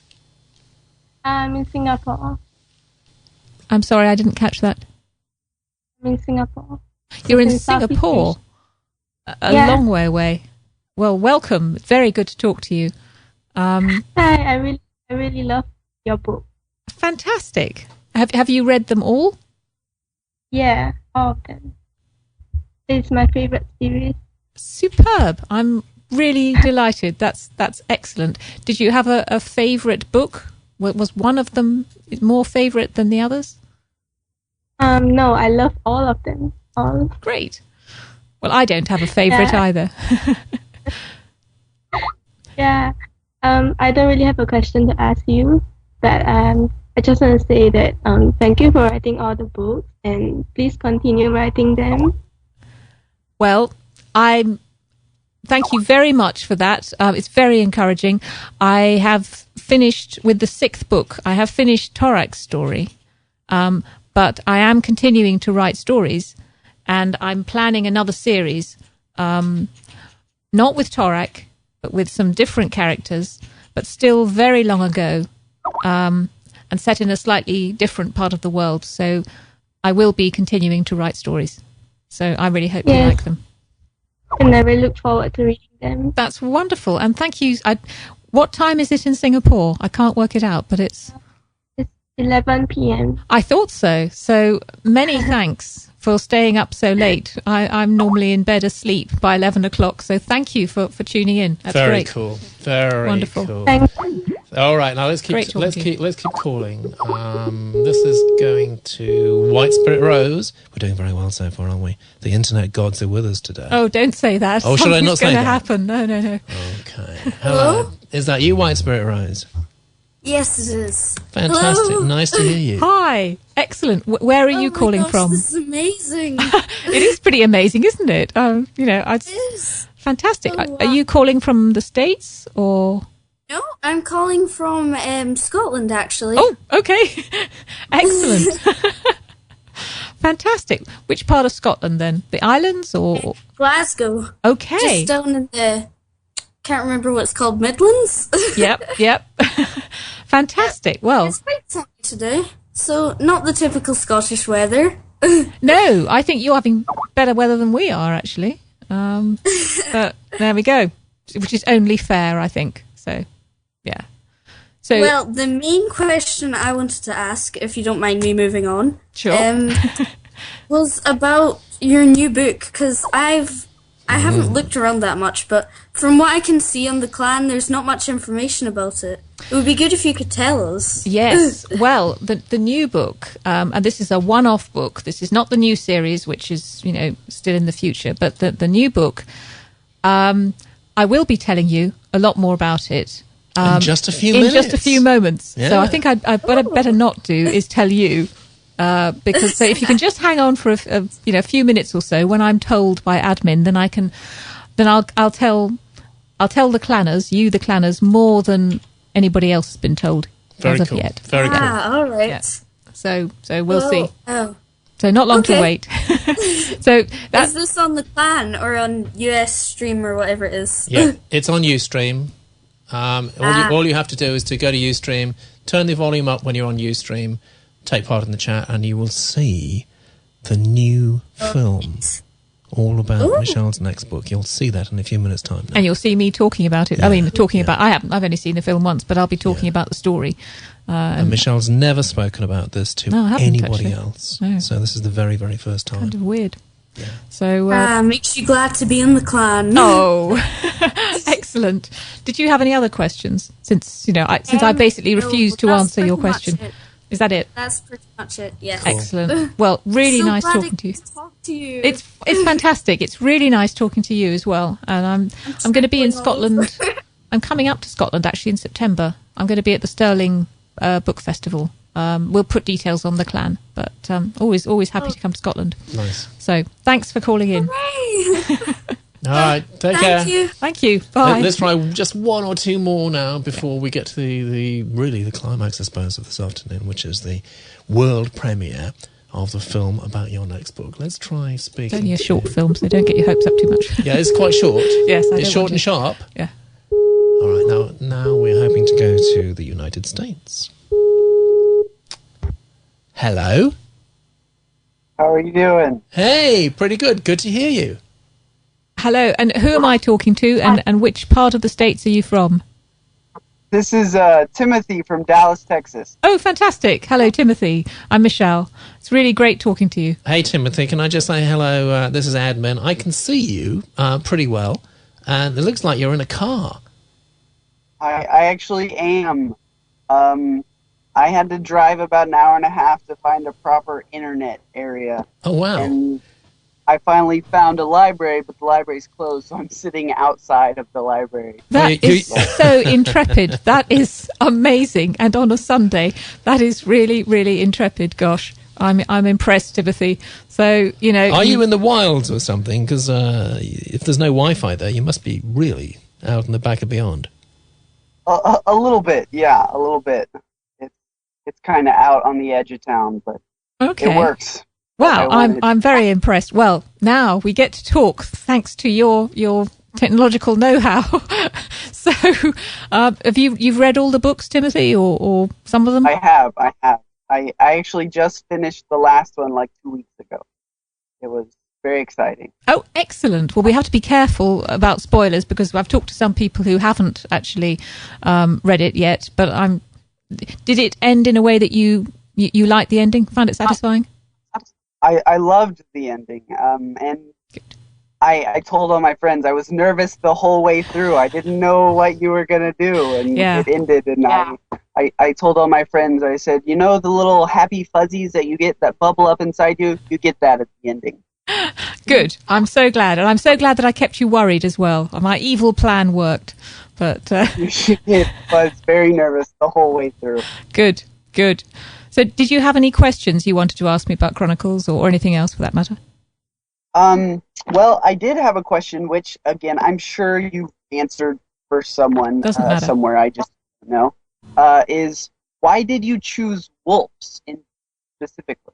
S12: I'm in Singapore.
S1: I'm sorry, I didn't catch that.
S12: I'm in Singapore.
S1: You're in Singapore? A long way away. Well, welcome. It's very good to talk to you.
S12: Hi, I really love your book.
S1: Fantastic. Have you read them all?
S12: Yeah, all of them. It's my favorite series.
S1: Superb. I'm really delighted. That's excellent. Did you have a favorite book? Was one of them more favorite than the others?
S12: No, I love all of them. All.
S1: Great. Well, I don't have a favorite either.
S12: Yeah. I don't really have a question to ask you, but I just want to say that thank you for writing all the books, and please continue writing them.
S1: Well, thank you very much for that. It's very encouraging. I have finished with the 6th book. I have finished Torak's story, but I am continuing to write stories, and I'm planning another series, not with Torak, but with some different characters, but still very long ago, and set in a slightly different part of the world. So I will be continuing to write stories. So I really hope you like them.
S12: And I really look forward to reading them.
S1: That's wonderful. And thank you. What time is it in Singapore? I can't work it out, but it's
S12: 11 p.m.
S1: I thought so. So many thanks for staying up so late. I'm normally in bed asleep by 11 o'clock. So thank you for tuning in. That's
S2: very
S1: great.
S2: Cool. Very
S1: wonderful.
S2: Cool.
S12: Thank you.
S2: All right, now let's keep calling. This is going to White Spirit Rose. We're doing very well so far, aren't we? The internet gods are with us today.
S1: Oh, don't say that.
S2: Oh, should I not say that?
S1: Happen. No.
S2: Okay. Hello. Is that you, White Spirit Rose?
S13: Yes, it is.
S2: Fantastic.
S13: Hello.
S2: Nice to hear you.
S1: Hi. Excellent. Where are you calling from?
S13: This is amazing.
S1: It is pretty amazing, isn't it?
S13: It is.
S1: Fantastic.
S13: Oh, wow.
S1: Are you calling from the States or?
S13: No, I'm calling from Scotland, actually.
S1: Oh, okay. Excellent. Fantastic. Which part of Scotland then? The islands or?
S13: Glasgow.
S1: Okay.
S13: Just down in the, can't remember what it's called, Midlands?
S1: Yep. Fantastic. Well.
S13: It's quite sunny today, so not the typical Scottish weather.
S1: No, I think you're having better weather than we are, actually. But there we go. Which is only fair, I think. So, yeah. So,
S13: well, the main question I wanted to ask, if you don't mind me moving on,
S1: sure,
S13: was about your new book, because I haven't looked around that much, but from what I can see on the clan, there's not much information about it. It would be good if you could tell us.
S1: Yes. Well, the new book, and this is a one-off book. This is not the new series, which is still in the future. But the new book, I will be telling you a lot more about it
S2: in just a few minutes.
S1: In just a few moments.
S2: Yeah.
S1: So I think I better not do is tell you. Because so if you can just hang on for a few minutes or so, when I'm told by admin, then I'll tell the clanners, the clanners, more than anybody else has been told as of yet.
S2: Very cool.
S13: All right.
S1: Yeah. So we'll see.
S13: Oh.
S1: So not long to wait. So
S13: is this on the clan or on US Stream or whatever it is?
S2: Yeah, it's on Ustream. All you have to do is to go to Ustream, turn the volume up when you're on Ustream, take part in the chat, and you will see the new film all about Michelle's next book. You'll see that in a few minutes' time now.
S1: And you'll see me talking about it. Yeah, I've only seen the film once, but I'll be talking about the story.
S2: And Michelle's never spoken about this to anybody else.
S1: No.
S2: So this is the very, very first time.
S1: Kind of weird. So
S13: makes you glad to be in the clan.
S1: Oh, excellent. Did you have any other questions? Since I basically refused to answer your question. Is that it?
S13: That's pretty much it. Yes.
S1: Cool. Excellent. Well, really nice talking to you.
S13: Talk to you.
S1: It's fantastic. It's really nice talking to you as well. And I'm going to be in Scotland. I'm coming up to Scotland actually in September. I'm going to be at the Stirling Book Festival. We'll put details on the clan, but always happy to come to Scotland.
S2: Nice.
S1: So thanks for calling in.
S2: All right, take care.
S1: Thank you. Bye.
S2: Let's try just one or two more now before we get to the climax, I suppose, of this afternoon, which is the world premiere of the film about your next book. Let's try speaking.
S1: It's only a short film, so don't get your hopes up too much.
S2: Yeah, it's quite short.
S1: Yes,
S2: it's short and sharp.
S1: Yeah.
S2: All right, now we're hoping to go to the United States. Hello.
S14: How are you doing?
S2: Hey, pretty good. Good to hear you.
S1: Hello, and who am I talking to, and which part of the States are you from?
S14: This is Timothy from Dallas, Texas.
S1: Oh, fantastic. Hello, Timothy. I'm Michelle. It's really great talking to you.
S2: Hey, Timothy, can I just say hello? This is Admin. I can see you pretty well, and it looks like you're in a car.
S14: I actually am. I had to drive about an hour and a half to find a proper internet area.
S2: Oh, wow.
S14: And I finally found a library, but the library's closed, so I'm sitting outside of the library.
S1: That is so intrepid. That is amazing. And on a Sunday, that is really, really intrepid. Gosh, I'm impressed, Timothy. So,
S2: Are you in the wilds or something? Because if there's no Wi-Fi there, you must be really out in the back of beyond.
S14: A little bit, yeah, a little bit. It's kind of out on the edge of town, but it works.
S1: Wow, I'm very impressed. Well, now we get to talk thanks to your technological know-how. So, have you've read all the books, Timothy, or some of them?
S14: I have. I actually just finished the last one like 2 weeks ago. It was very exciting.
S1: Oh, excellent. Well, we have to be careful about spoilers because I've talked to some people who haven't actually read it yet. But did it end in a way that you liked the ending? Found it satisfying?
S14: I loved the ending, and I told all my friends I was nervous the whole way through. I didn't know what you were gonna do, and it ended. And I told all my friends, I said, the little happy fuzzies that you get that bubble up inside you, you get that at the ending.
S1: Good. I'm so glad, and I'm so glad that I kept you worried as well. My evil plan worked, but
S14: I was very nervous the whole way through.
S1: Good. So did you have any questions you wanted to ask me about Chronicles or anything else for that matter?
S14: Well, I did have a question, which, again, I'm sure you answered for someone somewhere, I just don't know, is why did you choose wolves specifically?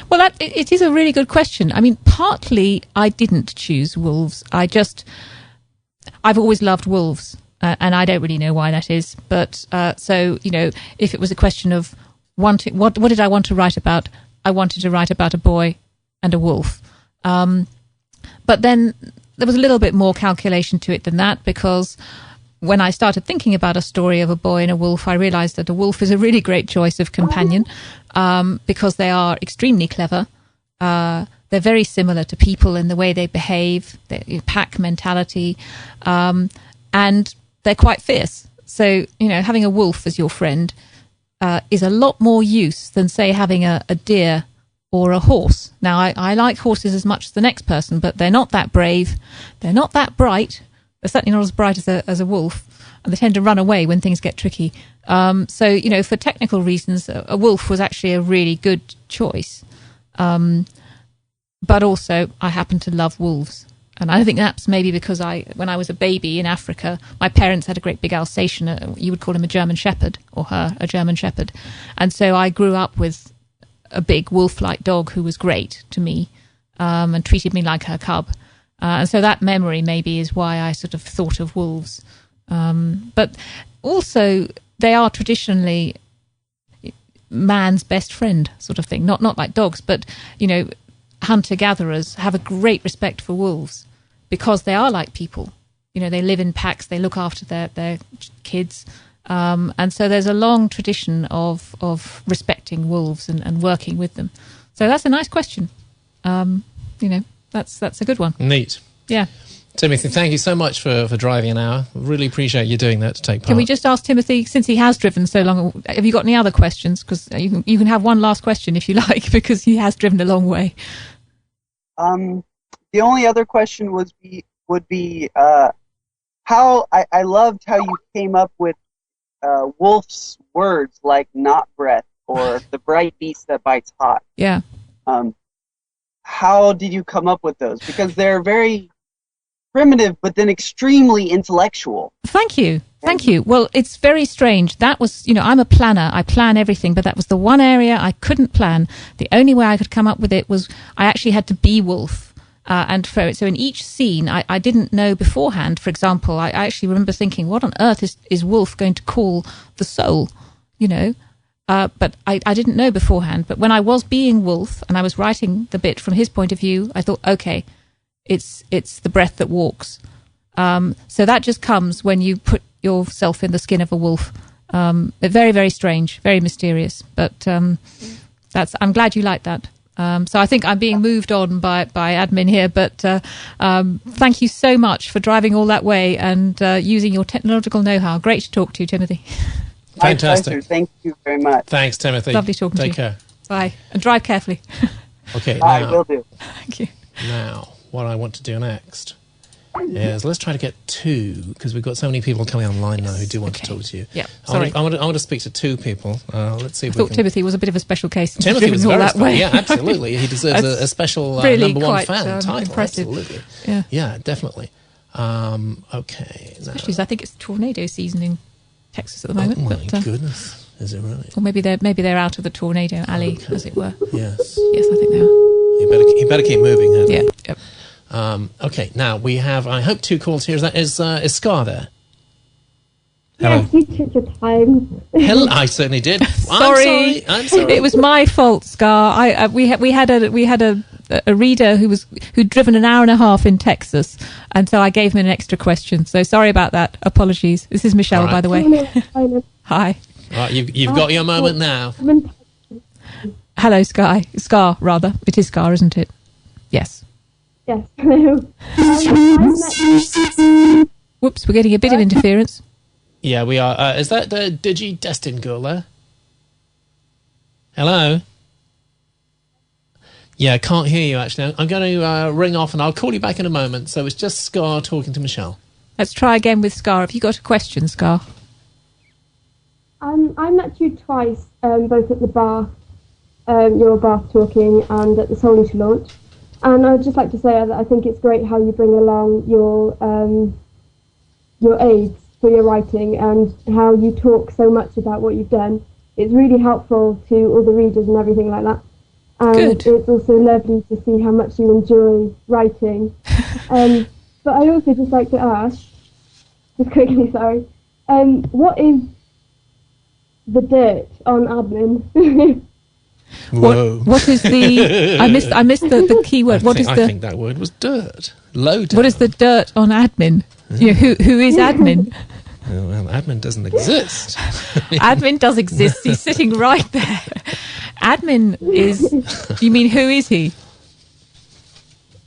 S1: Well, it is a really good question. I mean, partly I didn't choose wolves. I've always loved wolves, and I don't really know why that is. But so, if it was a question of wanting, what did I want to write about? I wanted to write about a boy and a wolf. But then there was a little bit more calculation to it than that, because when I started thinking about a story of a boy and a wolf, I realized that a wolf is a really great choice of companion, because they are extremely clever. They're very similar to people in the way they behave, their pack mentality, and they're quite fierce. So, having a wolf as your friend is a lot more use than, say, having a deer or a horse. Now, I like horses as much as the next person, but they're not that brave. They're not that bright. They're certainly not as bright as a wolf, and they tend to run away when things get tricky. So, for technical reasons, a wolf was actually a really good choice. But also, I happen to love wolves. And I think that's maybe because when I was a baby in Africa, my parents had a great big Alsatian, you would call him a German Shepherd, or her, a German Shepherd. And so I grew up with a big wolf-like dog who was great to me, and treated me like her cub. And so that memory maybe is why I sort of thought of wolves. But also, they are traditionally man's best friend sort of thing. Not like dogs, but, hunter-gatherers have a great respect for wolves because they are like people. They live in packs, they look after their kids. And so there's a long tradition of respecting wolves and working with them. So that's a nice question. that's a good one.
S2: Neat.
S1: Yeah.
S2: Timothy, thank you so much for driving an hour. Really appreciate you doing that to take part.
S1: Can we just ask Timothy, since he has driven so long, have you got any other questions? Because you can have one last question if you like, because he has driven a long way.
S14: The only other question would be how I loved how you came up with Wolf's words like "not breath" or "the bright beast that bites hot."
S1: Yeah.
S14: How did you come up with those? Because they're very primitive, but then extremely intellectual.
S1: Thank you. Well, it's very strange. That was, I'm a planner. I plan everything, but that was the one area I couldn't plan. The only way I could come up with it was I actually had to be Wolf. So in each scene, I didn't know beforehand. For example, I actually remember thinking, what on earth is Wolf going to call the soul? But I didn't know beforehand. But when I was being Wolf and I was writing the bit from his point of view, I thought, okay, it's the breath that walks. So that just comes when you put yourself in the skin of a wolf. Very, very strange, very mysterious. But I'm glad you like that. So I think I'm being moved on by admin here. But thank you so much for driving all that way and using your technological know-how. Great to talk to you, Timothy.
S2: Fantastic.
S14: My pleasure. Thank you very much.
S2: Thanks, Timothy.
S1: Lovely talking to you.
S2: Take care.
S1: Bye. And drive carefully.
S2: Okay.
S14: I will do.
S1: Thank you.
S2: Now, what I want to do next is let's try to get two, because we've got so many people coming online now who do want to talk to you.
S1: Yeah, sorry.
S2: I want to speak to two people. Let's see if
S1: I thought Timothy was a bit of a special case.
S2: Timothy was
S1: all
S2: very
S1: that way.
S2: Yeah, absolutely. He deserves a special
S1: really
S2: number one
S1: quite,
S2: fan title.
S1: Impressive.
S2: Absolutely.
S1: Yeah,
S2: definitely. Okay.
S1: Especially as I think it's tornado season in Texas at the moment.
S2: Oh my goodness. Is it really?
S1: Or maybe they're out of the tornado alley, as it were.
S2: Yes.
S1: Yes, I think they are.
S2: You better keep moving, Heather.
S1: Yeah. Yep.
S2: Okay, now we have, I hope, two calls here. Is Scar there? Hello.
S12: Yes, you took your time.
S2: Hello, I certainly did.
S1: Sorry.
S2: I'm sorry.
S1: It was my fault, Scar. We had a reader who'd driven an hour and a half in Texas, and so I gave him an extra question. So sorry about that. Apologies. This is Michelle, by the way. Hi.
S2: Right, you've got your moment now.
S1: Hello, Scar, rather. It is Scar, isn't it? Yes.
S12: Yes. Hello.
S1: Whoops, we're getting a bit of interference.
S2: Yeah, we are. Is that the Digi Destin girl there? Hello? Yeah, I can't hear you, actually. I'm going to ring off, and I'll call you back in a moment. So it's just Scar talking to Michelle.
S1: Let's try again with Scar. Have you got a question, Scar?
S12: I met you twice, both at the Bath, your Bath talking, and at the Soul Eater launch. And I'd just like to say that I think it's great how you bring along your aids for your writing and how you talk so much about what you've done. It's really helpful to all the readers and everything like that. And
S1: Good.
S12: It's also lovely to see how much you enjoy writing. But I also just like to ask, just quickly, sorry, what is the dirt on admin?
S2: Whoa.
S1: What is the... I missed the key word.
S2: I think that word was dirt. Low dirt.
S1: What is the dirt on admin? Yeah, who is admin?
S2: Well, admin doesn't exist.
S1: Admin does exist. He's sitting right there. Admin is... You mean who is he?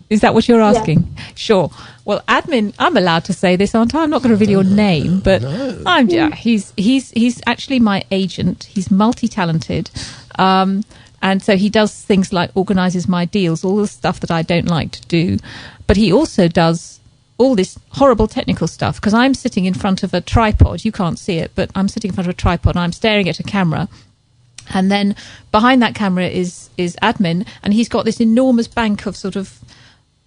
S1: Is that what you're asking? Yeah. Sure. Well, admin, I'm allowed to say this, aren't I? I'm not going to reveal your name, but
S2: no.
S1: He's actually my agent. He's multi-talented. And so he does things like organises my deals, all the stuff that I don't like to do. But he also does all this horrible technical stuff, because I'm sitting in front of a tripod. You can't see it, but I'm sitting in front of a tripod and I'm staring at a camera. And then behind that camera is admin, and he's got this enormous bank of sort of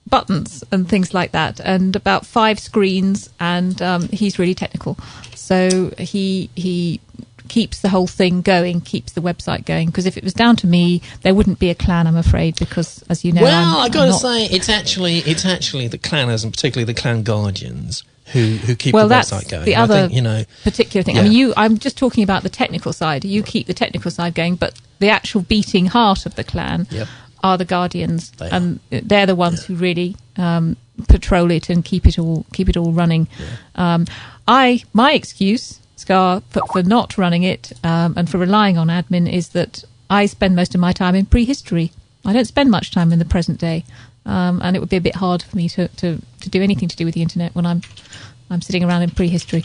S1: buttons and things like that, and about 5 screens, and he's really technical. So he keeps the whole thing going, keeps the website going, because if it was down to me, there wouldn't be a clan, I'm afraid, because, as you know,
S2: well, I've got to say, it's actually the clanners, and particularly the clan guardians, who keep the website going.
S1: The other
S2: I think,
S1: particular thing.
S2: Yeah.
S1: I mean, I'm just talking about the technical side. You keep the technical side going, but the actual beating heart of the clan are the guardians, and they're the ones who really patrol it and keep it all running. My excuse, Scar, for not running it and for relying on admin is that I spend most of my time in prehistory. I don't spend much time in the present day. and it would be a bit hard for me to do anything to do with the internet when I'm sitting around in prehistory.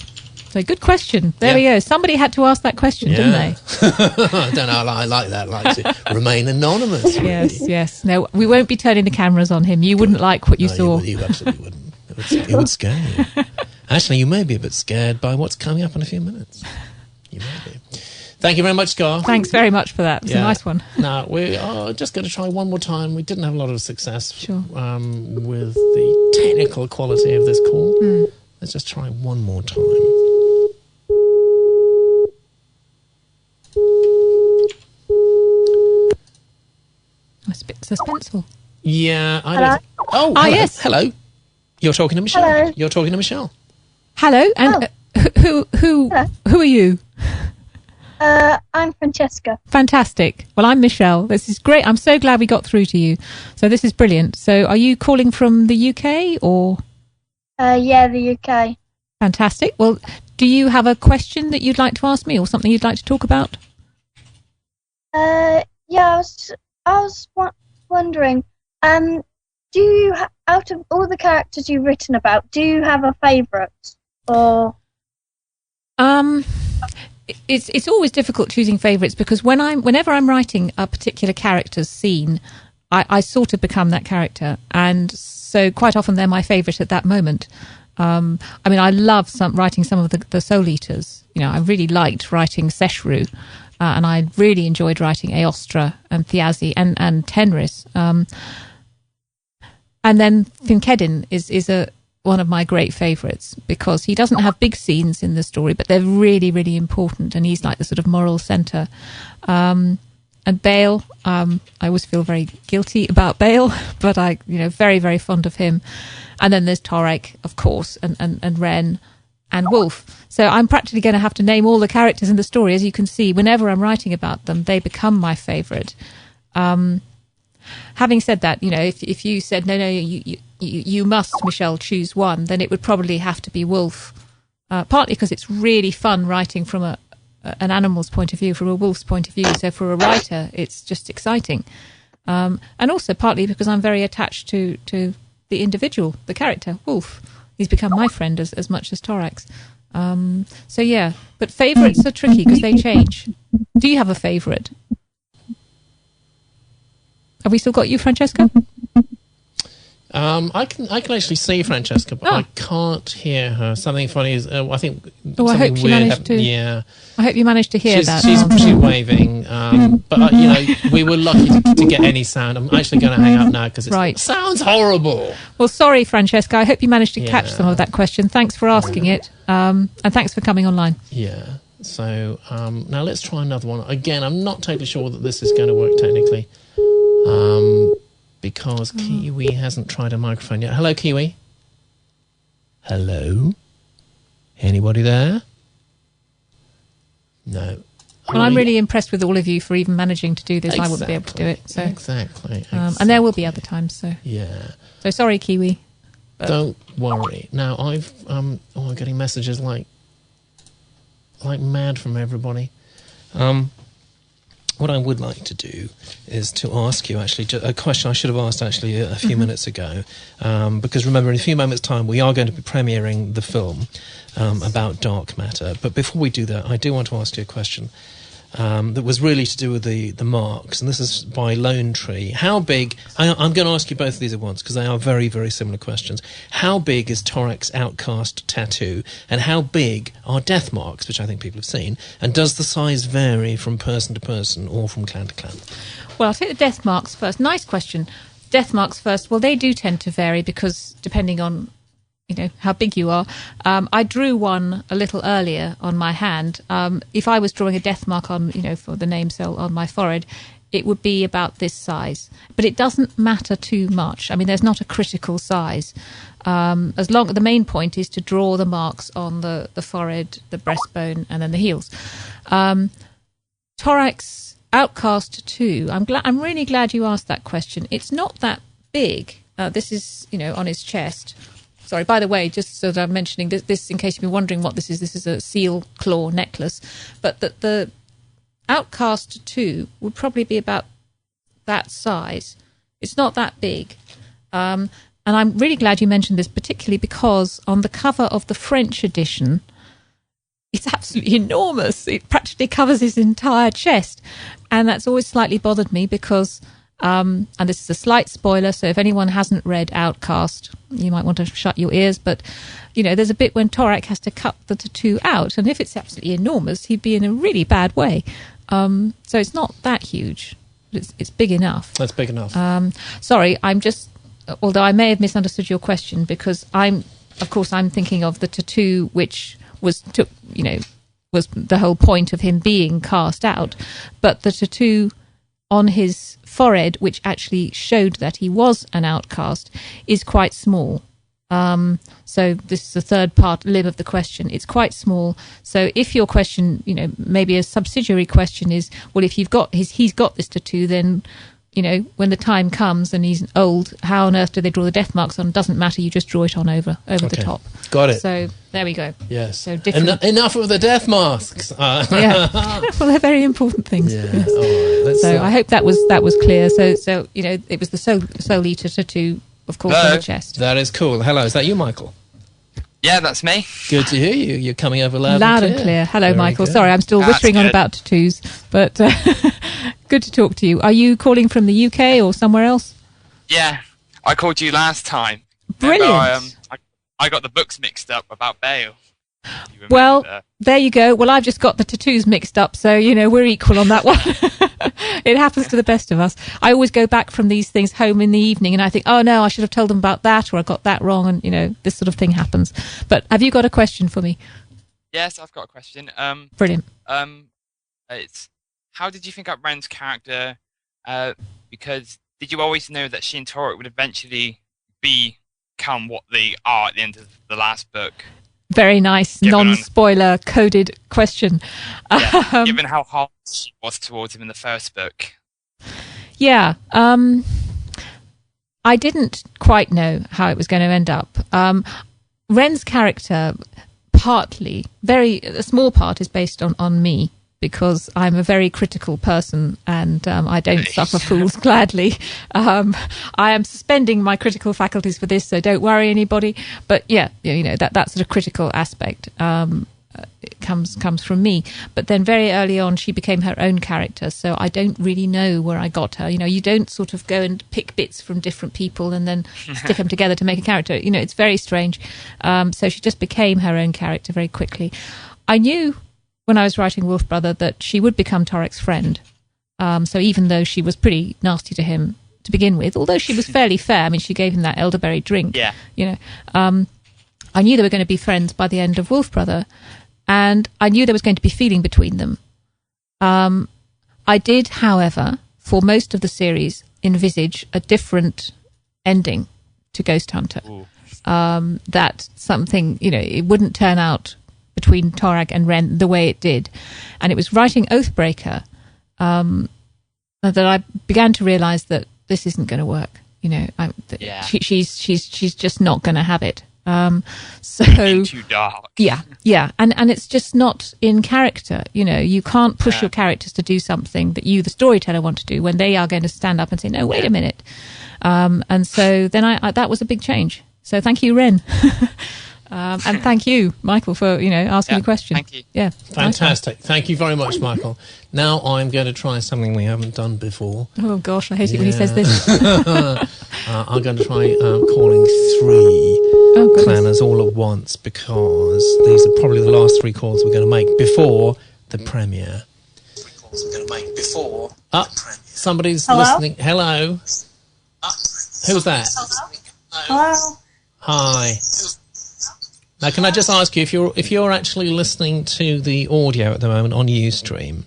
S1: So good question. There we go. Somebody had to ask that question, didn't they?
S2: I don't know. I like that. I like to remain anonymous. Really.
S1: Yes. No, we won't be turning the cameras on him. You wouldn't like what you saw.
S2: You absolutely wouldn't. It would scare you. Actually, you may be a bit scared by what's coming up in a few minutes. You may be. Thank you very much, Scar.
S1: Thanks very much for that. It was a nice one.
S2: Now, we are just going to try one more time. We didn't have a lot of success with the technical quality of this call. Let's just try one more time.
S1: It's a bit suspenseful.
S2: Yeah.
S11: Hello?
S2: Hello.
S1: Yes.
S2: Hello. You're talking to Michelle.
S11: Hello.
S2: You're talking to Michelle.
S1: Hello. And who are you?
S11: I'm Francesca.
S1: Fantastic. Well, I'm Michelle. This is great. I'm so glad we got through to you. So this is brilliant. So are you calling from the UK or?
S11: Yeah, the UK.
S1: Fantastic. Well, do you have a question that you'd like to ask me or something you'd like to talk about?
S11: Yeah, I was wondering, do you, out of all the characters you've written about, do you have a favourite? Or
S1: it's always difficult choosing favourites because whenever I'm writing a particular character's scene, I sort of become that character, and so quite often they're my favourite at that moment. I mean, I love writing some of the Soul Eaters. You know, I really liked writing Seshru, and I really enjoyed writing Eostra and Thiazi and Tenris. And then Finkedin is one of my great favourites because he doesn't have big scenes in the story, but they're really, really important, and he's like the sort of moral centre. And Bale, I always feel very guilty about Bale, but very, very fond of him. And then there's Torak, of course, and Renn and Wolf. So I'm practically going to have to name all the characters in the story. As you can see, whenever I'm writing about them, they become my favourite. Having said that, if you said, no, you must, Michelle, choose one, then it would probably have to be Wolf. Partly because it's really fun writing from an animal's point of view, from a wolf's point of view. So for a writer, it's just exciting. And also partly because I'm very attached to the individual, the character, Wolf. He's become my friend as much as Torak's. So yeah, but favourites are tricky because they change. Do you have a favourite? Have we still got you, Francesca?
S2: I can actually see Francesca, but I can't hear her. Something funny is, I think something
S1: I hope
S2: weird
S1: managed to.
S2: Yeah,
S1: I hope you managed to hear that.
S2: She's waving, but we were lucky to get any sound. I'm actually going to hang up now because it sounds horrible.
S1: Well, sorry, Francesca. I hope you managed to catch some of that question. Thanks for asking it, and thanks for coming online.
S2: Yeah. So now let's try another one. Again, I'm not totally sure that this is going to work technically. Because Kiwi hasn't tried a microphone yet. Hello, Kiwi. Hello? Anybody there? No.
S1: Well, I'm really impressed with all of you for even managing to do this. I wouldn't be able to do it. So
S2: Exactly.
S1: And there will be other times. So
S2: yeah.
S1: So sorry, Kiwi. But
S2: Don't worry. Now I'm getting messages like mad from everybody. What I would like to do is to ask you actually a question I should have asked actually a few minutes ago, because remember in a few moments' time we are going to be premiering the film about dark matter. But before we do that, I do want to ask you a question that was really to do with the marks, and this is by Lone Tree. How big? I'm going to ask you both of these at once because they are very, very similar questions. How big is Torak's outcast tattoo, and how big are death marks, which I think people have seen, and does the size vary from person to person or from clan to clan?
S1: Well, I'll take the death marks first. Nice question. Death marks first. Well, they do tend to vary because depending on how big you are. I drew one a little earlier on my hand. If I was drawing a death mark on, for the name cell on my forehead, it would be about this size. But it doesn't matter too much. I mean, there's not a critical size. The main point is to draw the marks on the forehead, the breastbone, and then the heels. Torak's Outcast 2. I'm really glad you asked that question. It's not that big. This is, on his chest. Sorry, by the way, just so that I'm mentioning this in case you've been wondering what this is a seal claw necklace. But the Outcast 2 would probably be about that size. It's not that big. And I'm really glad you mentioned this, particularly because on the cover of the French edition, it's absolutely enormous. It practically covers his entire chest. And that's always slightly bothered me because, and this is a slight spoiler, so if anyone hasn't read Outcast, you might want to shut your ears, but, there's a bit when Torak has to cut the tattoo out, and if it's absolutely enormous, he'd be in a really bad way. So it's not that huge. It's big enough.
S2: That's big enough.
S1: Sorry, although I may have misunderstood your question, because I'm thinking of the tattoo, which was the whole point of him being cast out, but the tattoo on his forehead, which actually showed that he was an outcast, is quite small. So this is the third limb of the question. It's quite small. So if your question, maybe a subsidiary question is, well, if he's got this tattoo, then, when the time comes and he's old, how on earth do they draw the death marks on? Doesn't matter. You just draw it on over the top.
S2: Got it.
S1: So there we go.
S2: Yes.
S1: So different.
S2: Enough of the death masks.
S1: Yeah. Well, they're very important things.
S2: Yeah. Yes. All right.
S1: So I hope that was clear. So it was the Soul Eater tattoo, of course, on the chest.
S2: That is cool. Hello, is that you, Michael?
S15: Yeah, that's me.
S2: Good to hear you. You're coming over loud
S1: and clear. Hello,
S2: Very
S1: Michael.
S2: good.
S1: Sorry, I'm still whittering on about tattoos, but good to talk to you. Are you calling from the UK or somewhere else?
S15: Yeah, I called you last time.
S1: Brilliant.
S15: Remember, I got the books mixed up about Bale.
S1: Well, there you go. Well, I've just got the tattoos mixed up, so, we're equal on that one. It happens to the best of us. I always go back from these things home in the evening and I think, oh, no, I should have told them about that, or I got that wrong, and, this sort of thing happens. But have you got a question for me?
S15: Yes, I've got a question.
S1: Brilliant.
S15: It's how did you think up Renn's character? Because did you always know that she and Torak would eventually become what they are at the end of the last book?
S1: Very nice, non-spoiler coded question.
S15: Yeah, given how hard she was towards him in the first book.
S1: Yeah. I didn't quite know how it was going to end up. Renn's character, a small part is based on me, because I'm a very critical person and I don't suffer fools gladly. I am suspending my critical faculties for this, so don't worry, anybody. But yeah, that sort of critical aspect it comes from me. But then very early on, she became her own character, so I don't really know where I got her. You don't sort of go and pick bits from different people and then stick them together to make a character. It's very strange. So she just became her own character very quickly. I knew when I was writing Wolf Brother that she would become Torak's friend. So even though she was pretty nasty to him to begin with, although she was fairly fair, I mean, she gave him that elderberry drink.
S15: Yeah.
S1: I knew they were going to be friends by the end of Wolf Brother, and I knew there was going to be feeling between them. I did, however, for most of the series, envisage a different ending to Ghost Hunter. That something, it wouldn't turn out between Torak and Renn the way it did. And it was writing Oathbreaker that I began to realize that this isn't going to work. She's just not going to have it. So
S15: too dark.
S1: Yeah. And it's just not in character. You can't push your characters to do something that you, the storyteller, want to do when they are going to stand up and say, no, wait a minute. And so then I that was a big change. So thank you, Renn. And thank you, Michael, for asking the question.
S15: Thank you.
S1: Yeah,
S2: fantastic. Thank you very much, Michael. Now I'm going to try something we haven't done before.
S1: Oh gosh, I hate it when he says this.
S2: I'm going to try calling 3 clammers all at once, because these are probably the last 3 calls we're going to make before the premiere. Somebody's listening. Hello. Who's that?
S16: Hello.
S2: Hi. Now, can I just ask you, if you're actually listening to the audio at the moment on Ustream,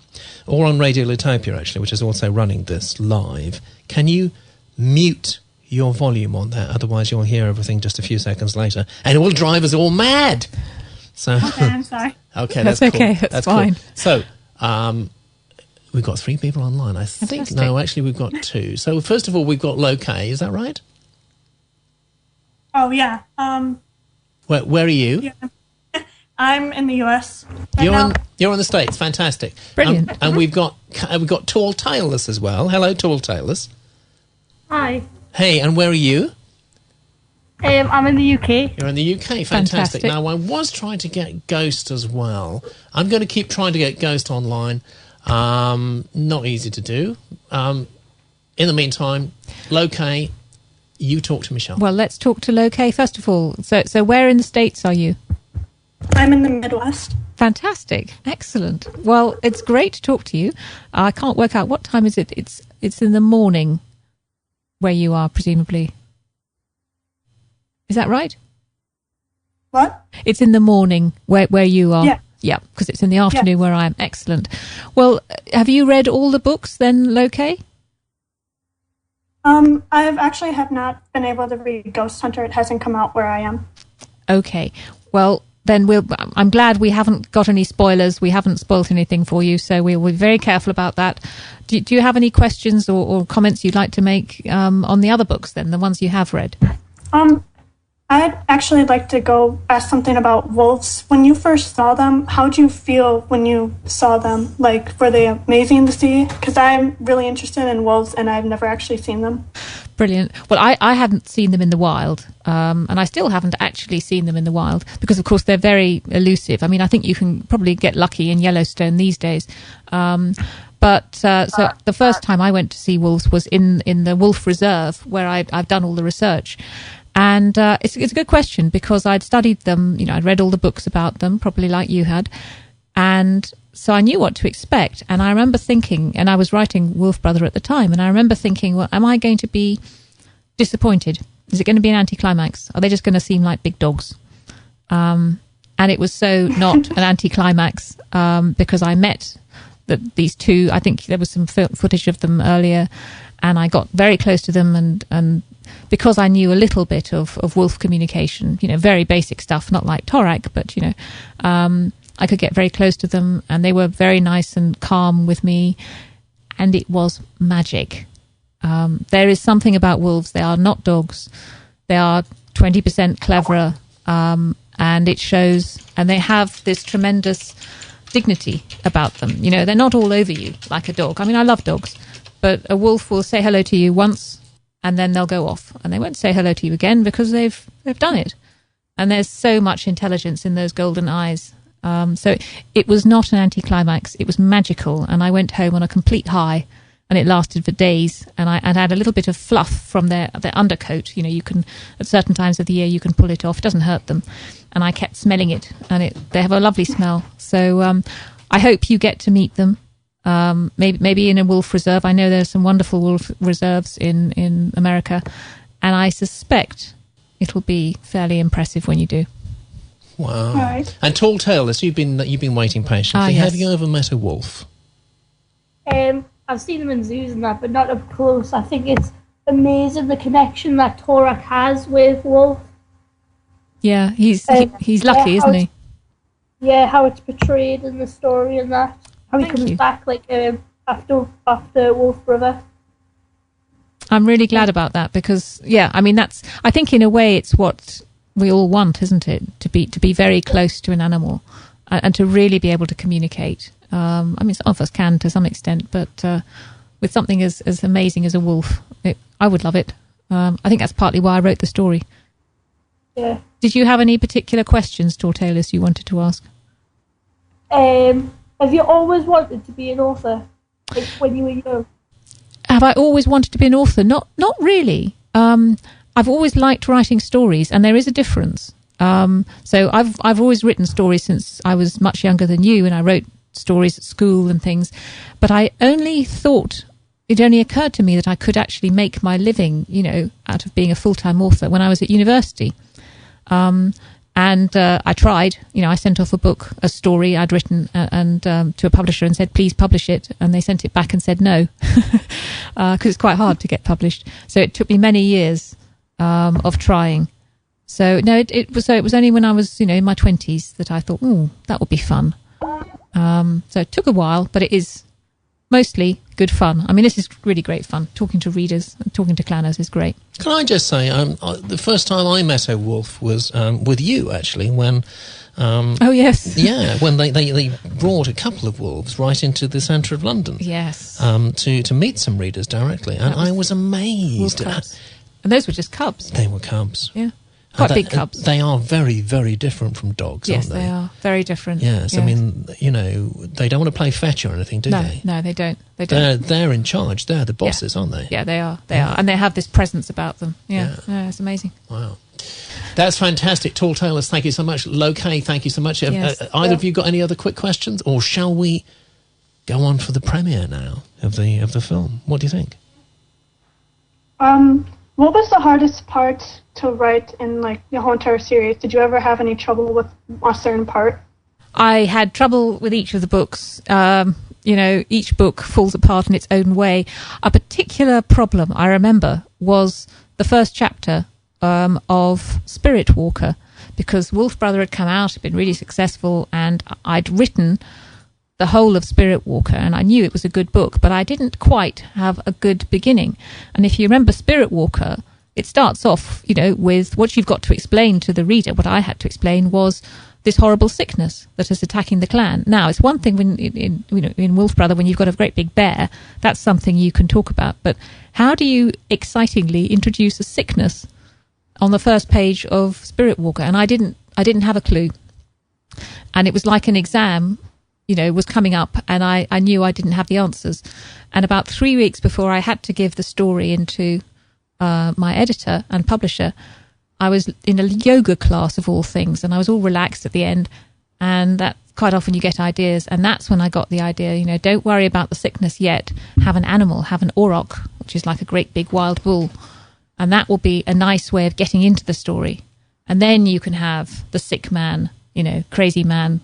S2: or on Radio Litopia, actually, which is also running this live, can you mute your volume on that? Otherwise, you'll hear everything just a few seconds later, and it will drive us all mad. So,
S16: okay, I'm sorry.
S2: Okay,
S1: that's okay. Cool. That's fine.
S2: Cool. So, we've got 3 people online. I think. Fantastic. No, actually, we've got 2. So, first of all, we've got Lokay. Is that right?
S16: Oh yeah.
S2: Where are you?
S16: Yeah. I'm in the US.
S2: You're in the States. Fantastic.
S1: Brilliant.
S2: And we've got Tall Tailless as well. Hello, Tall Tailless.
S16: Hi.
S2: Hey, and where are you?
S16: I'm in the UK.
S2: You're in the UK. Fantastic. Now, I was trying to get Ghost as well. I'm going to keep trying to get Ghost online. Not easy to do. In the meantime, Loke, you talk to Michelle.
S1: Well, let's talk to Loke first of all. So where in the States are you?
S16: I'm in the Midwest.
S1: Fantastic. Excellent. Well, it's great to talk to you. I can't work out, what time is it? It's in the morning where you are, presumably. Is that right?
S16: What?
S1: It's in the morning where you are.
S16: Yeah.
S1: Yeah, because it's in the afternoon where I am. Excellent. Well, have you read all the books then, Loke?
S16: I actually have not been able to read Ghost Hunter. It hasn't come out where I am.
S1: Okay. Well, then I'm glad we haven't got any spoilers. We haven't spoilt anything for you, so we'll be very careful about that. Do you have any questions or comments you'd like to make on the other books then, the ones you have read?
S16: I'd actually like to go ask something about wolves. When you first saw them, how did you feel when you saw them? Like, were they amazing to see? Because I'm really interested in wolves, and I've never actually seen them.
S1: Brilliant. Well, I haven't seen them in the wild, and I still haven't actually seen them in the wild because, of course, they're very elusive. I mean, I think you can probably get lucky in Yellowstone these days. But so the first time I went to see wolves was in the Wolf Reserve, where I've done all the research. And it's a good question because I'd studied them, I'd read all the books about them, probably like you had. And so I knew what to expect. And I remember thinking, and I was writing Wolf Brother at the time, and I remember thinking, well, am I going to be disappointed? Is it going to be an anticlimax? Are they just going to seem like big dogs? And it was so not an anticlimax because I met these two. I think there was some footage of them earlier, and I got very close to them and because I knew a little bit of wolf communication, very basic stuff, not like Torak, but, I could get very close to them and they were very nice and calm with me and it was magic. There is something about wolves. They are not dogs. They are 20% cleverer and it shows, and they have this tremendous dignity about them. They're not all over you like a dog. I mean, I love dogs, but a wolf will say hello to you once and then they'll go off and they won't say hello to you again because they've done it. And there's so much intelligence in those golden eyes. So it was not an anticlimax. It was magical. And I went home on a complete high and it lasted for days. And I had a little bit of fluff from their undercoat. You can, at certain times of the year, you can pull it off. It doesn't hurt them. And I kept smelling it and they have a lovely smell. So I hope you get to meet them. Maybe in a wolf reserve. I know there's some wonderful wolf reserves in America, and I suspect it'll be fairly impressive when you do.
S2: Wow!
S16: Right.
S2: And Tall Tales, you've been waiting patiently.
S1: Yes.
S2: Have you ever met a wolf?
S12: I've seen them in zoos and that, but not up close. I think it's amazing the connection that Torak has with wolf.
S1: Yeah, he's lucky, isn't he?
S12: Yeah, how it's portrayed in the story and that. How he comes back after Wolf Brother.
S1: I'm really glad about that because I think in a way it's what we all want, isn't it? To be very close to an animal and to really be able to communicate. I mean, some of us can to some extent, but with something as amazing as a wolf, I would love it. I think that's partly why I wrote the story.
S12: Yeah.
S1: Did you have any particular questions, Tortalis, you wanted to ask?
S12: Have you always wanted to be an author, like when you were young?
S1: Have I always wanted to be an author? Not really. I've always liked writing stories, and there is a difference. So I've always written stories since I was much younger than you, and I wrote stories at school and things. But I only thought it only occurred to me that I could actually make my living, out of being a full-time author when I was at university. And I tried, I sent off a story I'd written and to a publisher and said, please publish it. And they sent it back and said no, because it's quite hard to get published. So it took me many years of trying. So no, it was only when I was, in my 20s that I thought, that would be fun. So it took a while, but it is mostly good fun. I mean, this is really great fun. Talking to readers and talking to clanners is great.
S2: Can I just say, the first time I met a wolf was with you, actually, when...
S1: oh, yes.
S2: Yeah, when they brought a couple of wolves right into the centre of London.
S1: Yes.
S2: To meet some readers directly. And I was amazed.
S1: And those were just cubs.
S2: They were cubs.
S1: Yeah. Quite big cubs.
S2: They are very, very different from dogs,
S1: yes,
S2: aren't they?
S1: Yes, they are. Very different.
S2: Yes, I mean, they don't want to play fetch or anything, do they?
S1: No, they don't. They don't.
S2: They're in charge. They're the bosses, aren't they?
S1: Yeah, they are. They are. And they have this presence about them. Yeah, it's amazing.
S2: Wow. That's fantastic. Tall Talers, thank you so much. Low-K, thank you so much. Yes. Either of you got any other quick questions? Or shall we go on for the premiere now of the film? What do you think?
S16: What was the hardest part to write in the whole entire series? Did you ever have any trouble with a certain part?
S1: I had trouble with each of the books. Each book falls apart in its own way. A particular problem I remember was the first chapter of Spirit Walker, because Wolf Brother had come out, had been really successful, and I'd written the whole of Spirit Walker, and I knew it was a good book, but I didn't quite have a good beginning. And if you remember Spirit Walker, it starts off, with what you've got to explain to the reader. What I had to explain was this horrible sickness that is attacking the clan. Now, it's one thing when in Wolf Brother, when you've got a great big bear, that's something you can talk about. But how do you excitingly introduce a sickness on the first page of Spirit Walker? And I didn't have a clue. And it was like an exam, was coming up, and I knew I didn't have the answers. And about 3 weeks before I had to give the story into my editor and publisher, I was in a yoga class of all things, and I was all relaxed at the end. And that quite often you get ideas, and that's when I got the idea, don't worry about the sickness yet. Have an animal, have an auroch, which is like a great big wild bull. And that will be a nice way of getting into the story. And then you can have the sick man, crazy man,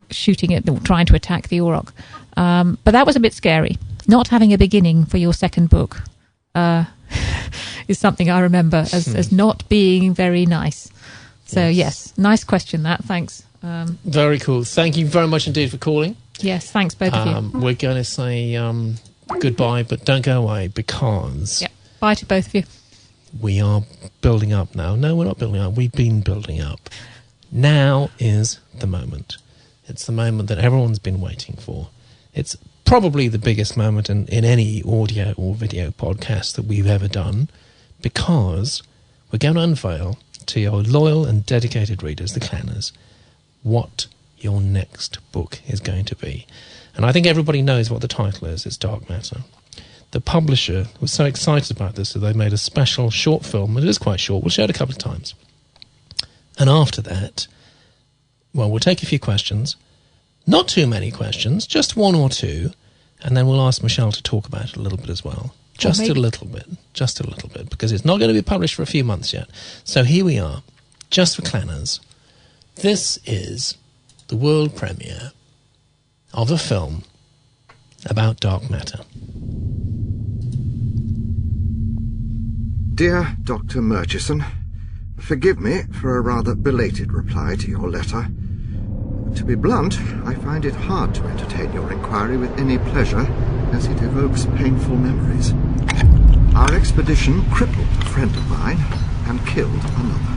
S1: shooting at trying to attack the auroch. But that was a bit scary. Not having a beginning for your second book is something I remember as not being very nice. So yes, nice question that. Thanks.
S2: Very cool. Thank you very much indeed for calling.
S1: Yes, thanks both of you.
S2: We're going to say goodbye, but don't go away, because
S1: bye to both of you.
S2: We are building up now. No, we're not building up. We've been building up. Now is the moment. It's the moment that everyone's been waiting for. It's probably the biggest moment in any audio or video podcast that we've ever done, because we're going to unveil to your loyal and dedicated readers, the Clanners, what your next book is going to be. And I think everybody knows what the title is. It's Dark Matter. The publisher was so excited about this that they made a special short film. It is quite short. We'll show it a couple of times. And after that, we'll take a few questions. Not too many questions, just one or two. And then we'll ask Michelle to talk about it a little bit as well. Just a little bit, because it's not going to be published for a few months yet. So here we are, just for Clanners. This is the world premiere of a film about dark matter.
S17: Dear Dr. Murchison, forgive me for a rather belated reply to your letter. To be blunt, I find it hard to entertain your inquiry with any pleasure, as it evokes painful memories. Our expedition crippled a friend of mine and killed another.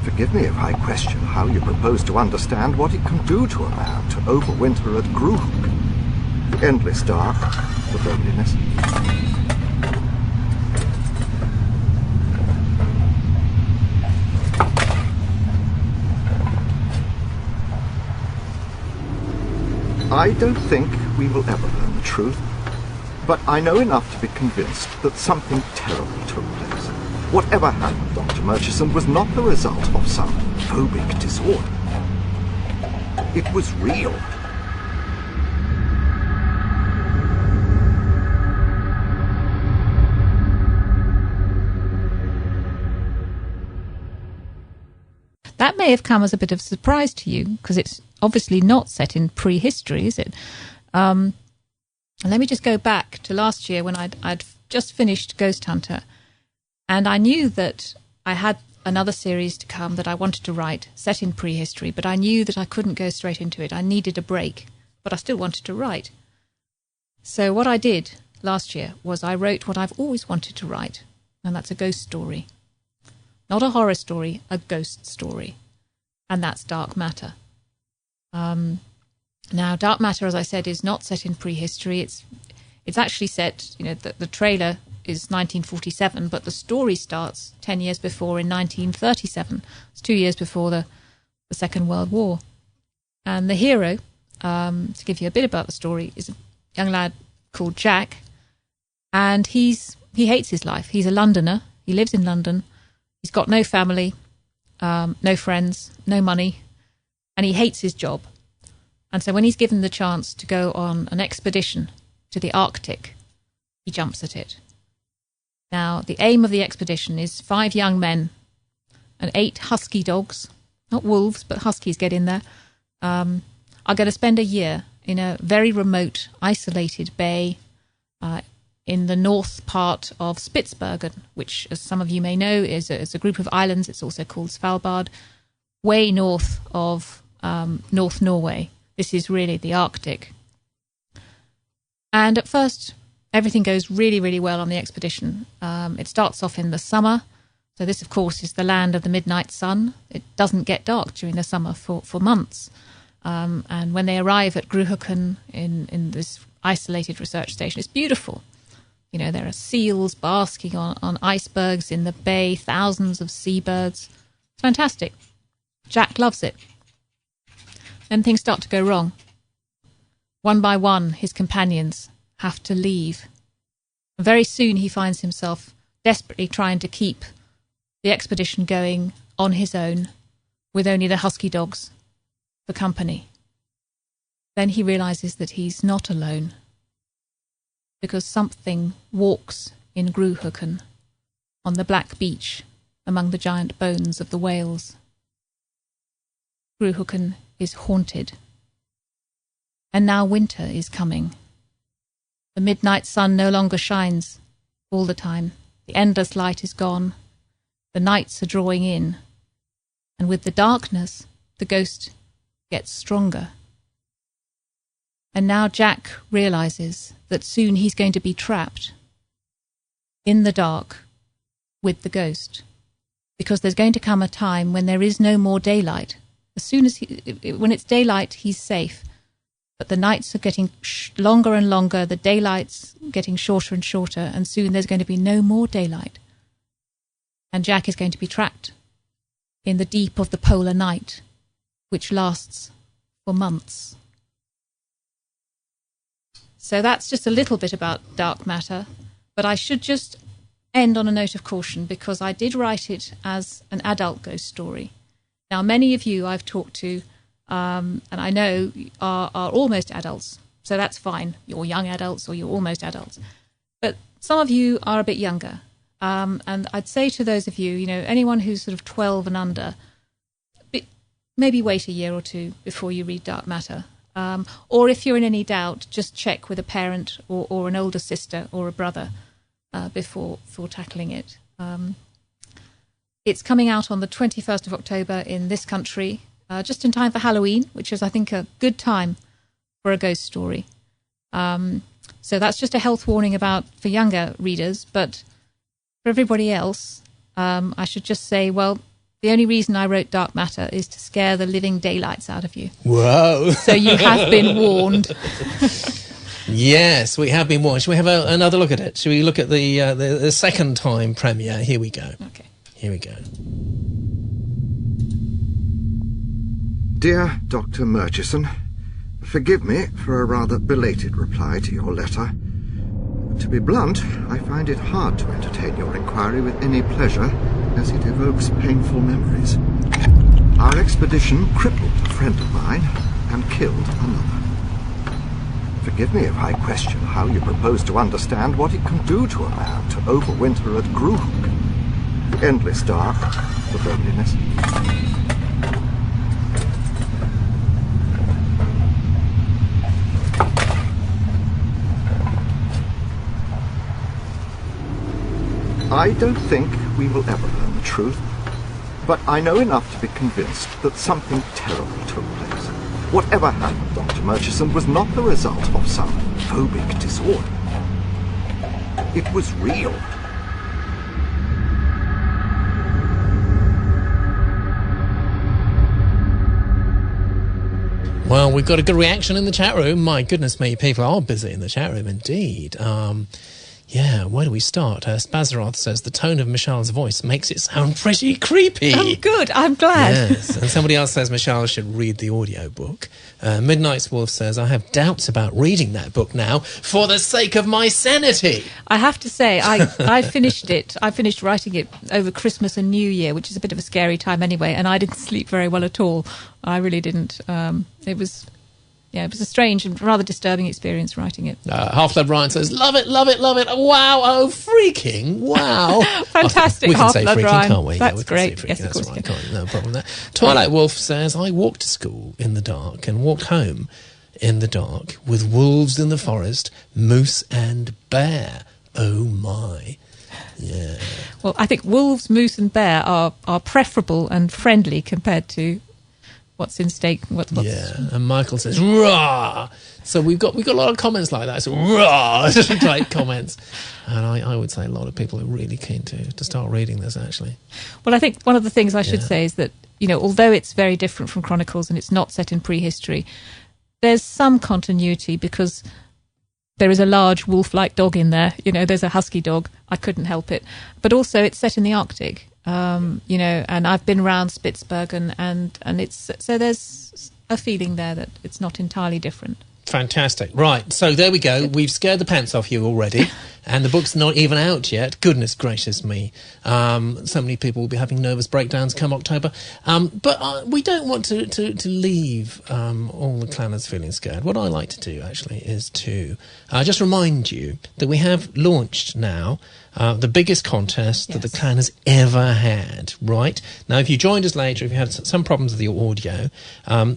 S17: Forgive me if I question how you propose to understand what it can do to a man to overwinter at Gruhook. The endless dark, the loneliness. I don't think we will ever learn the truth, but I know enough to be convinced that something terrible took place. Whatever happened, Dr. Murchison, was not the result of some phobic disorder. It was real.
S1: That may have come as a bit of a surprise to you, because it's obviously not set in prehistory, is it? Let me just go back to last year when I'd just finished Ghost Hunter, and I knew that I had another series to come that I wanted to write, set in prehistory, but I knew that I couldn't go straight into it. I needed a break, but I still wanted to write. So what I did last year was I wrote what I've always wanted to write, and that's a ghost story. Not a horror story, a ghost story. And that's Dark Matter. Now, Dark Matter, as I said, is not set in prehistory. It's actually set, the trailer is 1947, but the story starts 10 years before in 1937. It's 2 years before the Second World War. And the hero, to give you a bit about the story, is a young lad called Jack, and he hates his life. He's a Londoner. He lives in London. He's got no family, no friends, no money, and he hates his job. And so when he's given the chance to go on an expedition to the Arctic, he jumps at it. Now, the aim of the expedition is 5 young men and 8 husky dogs, not wolves, but huskies get in there, are going to spend a year in a very remote, isolated bay in the north part of Spitsbergen, which, as some of you may know, is a group of islands. It's also called Svalbard, way north of North Norway. This is really the Arctic. And at first, everything goes really, really well on the expedition. It starts off in the summer. So this, of course, is the land of the midnight sun. It doesn't get dark during the summer for months. And when they arrive at Gruhoken in this isolated research station, it's beautiful. You know, there are seals basking on icebergs in the bay, thousands of seabirds. It's fantastic. Jack loves it. Then things start to go wrong. One by one, his companions have to leave. And very soon he finds himself desperately trying to keep the expedition going on his own, with only the husky dogs for company. Then he realizes that he's not alone, because something walks in Gruhoken on the black beach among the giant bones of the whales. Gruhoken is haunted. And now winter is coming. The midnight sun no longer shines all the time. The endless light is gone. The nights are drawing in. And with the darkness, the ghost gets stronger. And now Jack realizes that soon he's going to be trapped in the dark with the ghost, because there's going to come a time when there is no more daylight. As soon as when it's daylight, he's safe, but the nights are getting longer and longer, the daylight's getting shorter and shorter, and soon there's going to be no more daylight. And Jack is going to be trapped in the deep of the polar night, which lasts for months. So that's just a little bit about dark matter, but I should just end on a note of caution, because I did write it as an adult ghost story. Now, many of you I've talked to, and I know are almost adults, so that's fine. You're young adults or you're almost adults. But some of you are a bit younger. And I'd say to those of you, anyone who's sort of 12 and under, maybe wait a year or two before you read dark matter. Or if you're in any doubt, just check with a parent or an older sister or a brother before tackling it. It's coming out on the 21st of October in this country, just in time for Halloween, which is, I think, a good time for a ghost story. So that's just a health warning for younger readers, but for everybody else, I should just say, well, the only reason I wrote dark matter is to scare the living daylights out of you.
S2: Whoa.
S1: So you have been warned.
S2: Yes, we have been warned. Shall we have another look at it? Shall we look at the second time premiere? Here we go.
S1: Okay.
S2: Here we go.
S17: Dear Dr. Murchison, forgive me for a rather belated reply to your letter. To be blunt, I find it hard to entertain your inquiry with any pleasure, as it evokes painful memories. Our expedition crippled a friend of mine and killed another. Forgive me if I question how you propose to understand what it can do to a man to overwinter at Gruhook. The endless dark, the loneliness. I don't think we will ever learn the truth, but I know enough to be convinced that something terrible took place. Whatever happened, Dr. Murchison, was not the result of some phobic disorder. It was real.
S2: Well, we've got a good reaction in the chat room. My goodness me, people are busy in the chat room indeed. Yeah, where do we start? Spazaroth says the tone of Michelle's voice makes it sound pretty creepy.
S1: Oh, good. I'm glad.
S2: Yes. And somebody else says Michelle should read the audiobook. Midnight's Wolf says, I have doubts about reading that book now for the sake of my sanity.
S1: I have to say, I finished it. I finished writing it over Christmas and New Year, which is a bit of a scary time anyway, and I didn't sleep very well at all. I really didn't. It was a strange and rather disturbing experience writing it.
S2: Half-Blood Ryan says, love it, love it, love it. Wow, oh, freaking, wow.
S1: Fantastic,
S2: we can say
S1: Half-Blood
S2: freaking,
S1: Ryan.
S2: can't we?
S1: That's
S2: we
S1: great.
S2: Freaking,
S1: yes,
S2: that's
S1: of course.
S2: Right, no problem there. Twilight Wolf says, I walked to school in the dark and walked home in the dark with wolves in the forest, moose and bear. Oh, my. Yeah.
S1: Well, I think wolves, moose and bear are preferable and friendly compared to what's in stake. What's
S2: and Michael says, rah! So we've got a lot of comments like that. So, rah! Great comments. And I would say a lot of people are really keen to start reading this, actually.
S1: Well, I think one of the things I should say is that, although it's very different from Chronicles and it's not set in prehistory, there's some continuity because there is a large wolf-like dog in there. There's a husky dog. I couldn't help it. But also it's set in the Arctic. And I've been around Spitsbergen and it's so there's a feeling there that it's not entirely different.
S2: Fantastic. Right, so there we go. We've scared the pants off you already, and the book's not even out yet. Goodness gracious me. So many people will be having nervous breakdowns come October. But we don't want to leave all the clanners feeling scared. What I like to do, actually, is to just remind you that we have launched now the biggest contest that the clan has ever had, right? Now, if you joined us later, if you had some problems with your audio,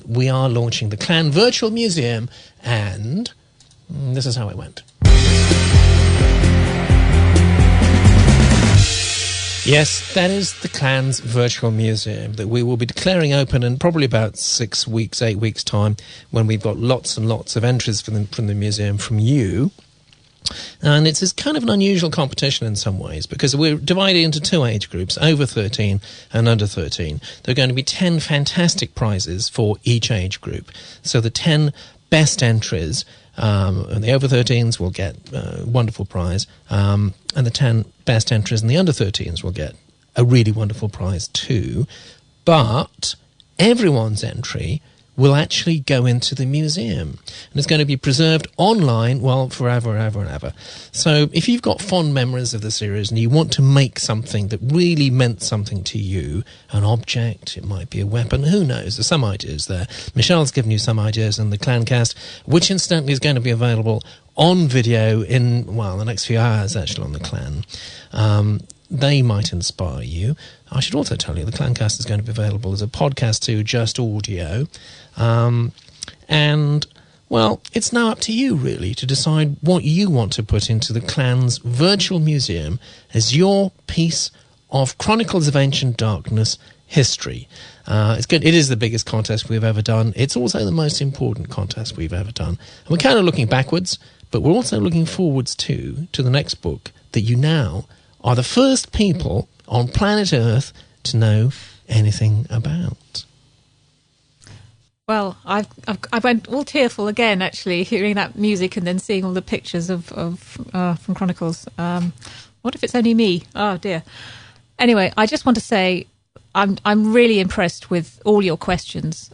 S2: we are launching the Clan Virtual Museum, and this is how it went. Yes, that is the Clan's Virtual Museum that we will be declaring open in probably about 8 weeks' time, when we've got lots and lots of entries from the museum from you. And it's kind of an unusual competition in some ways because we're divided into 2 age groups, over 13 and under 13. There are going to be 10 fantastic prizes for each age group. So the 10 best entries, and the over 13s will get a wonderful prize, and the 10 best entries and the under 13s will get a really wonderful prize too. But everyone's entry will actually go into the museum, and it's going to be preserved online, forever, ever and ever. So if you've got fond memories of the series and you want to make something that really meant something to you, an object, it might be a weapon, who knows, there's some ideas there. Michelle's given you some ideas in the Clancast, which incidentally is going to be available on video in, the next few hours actually on the Clan. They might inspire you. I should also tell you the Clancast is going to be available as a podcast too, just audio. And, it's now up to you, really, to decide what you want to put into the Clan's Virtual Museum as your piece of Chronicles of Ancient Darkness history. It's good. It is the biggest contest we've ever done. It's also the most important contest we've ever done. And we're kind of looking backwards, but we're also looking forwards too, to the next book that you now are the first people on planet Earth to know anything about.
S1: Well, I went all tearful again, actually, hearing that music and then seeing all the pictures from Chronicles. What if it's only me? Oh dear. Anyway, I just want to say I'm really impressed with all your questions.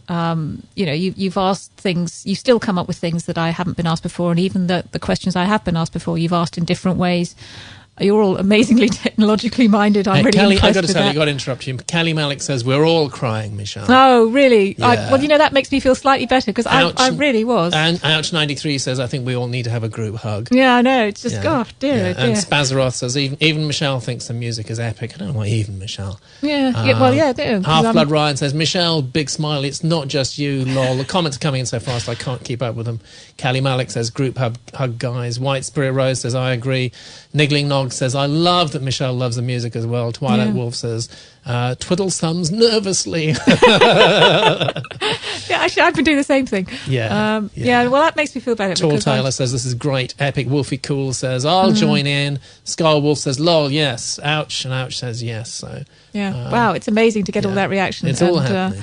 S1: You've asked things. You still come up with things that I haven't been asked before, and even the questions I have been asked before, you've asked in different ways. You're all amazingly technologically minded. I'm really
S2: Kelly,
S1: impressed
S2: I've got to
S1: with
S2: tell you,
S1: that.
S2: I've got to interrupt you. Kelly Malik says, we're all crying, Michelle.
S1: Oh, really?
S2: Yeah.
S1: That makes me feel slightly better because I really was.
S2: And Ouch93 says, I think we all need to have a group hug.
S1: Yeah, I know. It's just, oh, dear.
S2: And Spazaroth says, even Michelle thinks the music is epic. I don't know why even Michelle.
S1: Yeah,
S2: Half-Blood Ryan says, Michelle, big smile, it's not just you, lol. The comments are coming in so fast I can't keep up with them. Kelly Malik says, group hug guys. White Spirit Rose says, I agree. Niggling Nog says, I love that Michelle loves the music as well. Twilight Wolf says, twiddle thumbs nervously.
S1: Yeah, actually, I've been doing the same thing.
S2: Yeah.
S1: Well, that makes me feel better.
S2: Tall Taylor says, this is great. Epic. Wolfie Cool says, I'll join in. Scar Wolf says, lol, yes. Ouch. And Ouch says, yes. So
S1: wow, it's amazing to get all that reaction.
S2: It's all happening.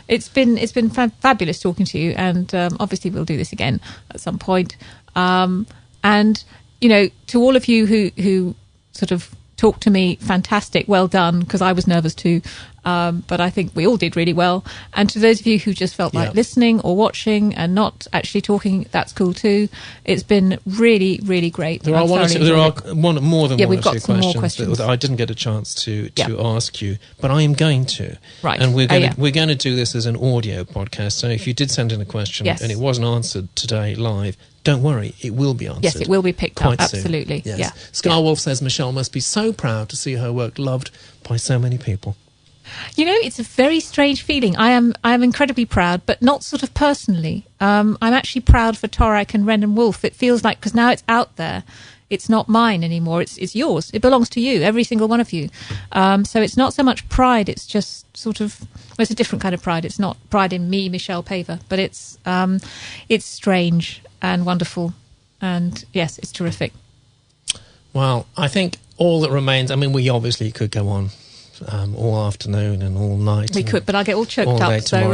S1: It's been fabulous talking to you, and obviously we'll do this again at some point. And to all of you who sort of talked to me, fantastic, well done, because I was nervous too. But I think we all did really well. And to those of you who just felt like listening or watching and not actually talking, that's cool too. It's been really, really great.
S2: There are more than one or
S1: we've got
S2: two
S1: some more
S2: questions that I didn't get a chance to ask you, but I am going to.
S1: Right.
S2: And we're going to do this as an audio podcast. So if you did send in a question and it wasn't answered today live, don't worry, it will be answered.
S1: Yes, it will be picked up, absolutely.
S2: Yes.
S1: Yeah.
S2: Scarwolf says Michelle must be so proud to see her work loved by so many people.
S1: It's a very strange feeling. I am incredibly proud, but not sort of personally. I'm actually proud for Torak and Renn and Wolf. It feels like, because now it's out there, it's not mine anymore. It's yours. It belongs to you, every single one of you. So it's not so much pride. It's just sort of, it's a different kind of pride. It's not pride in me, Michelle Paver, but it's strange and wonderful. And yes, it's terrific.
S2: Well, I think all that remains, we obviously could go on all afternoon and all night.
S1: We could, but I'll get all choked
S2: all
S1: up.
S2: So.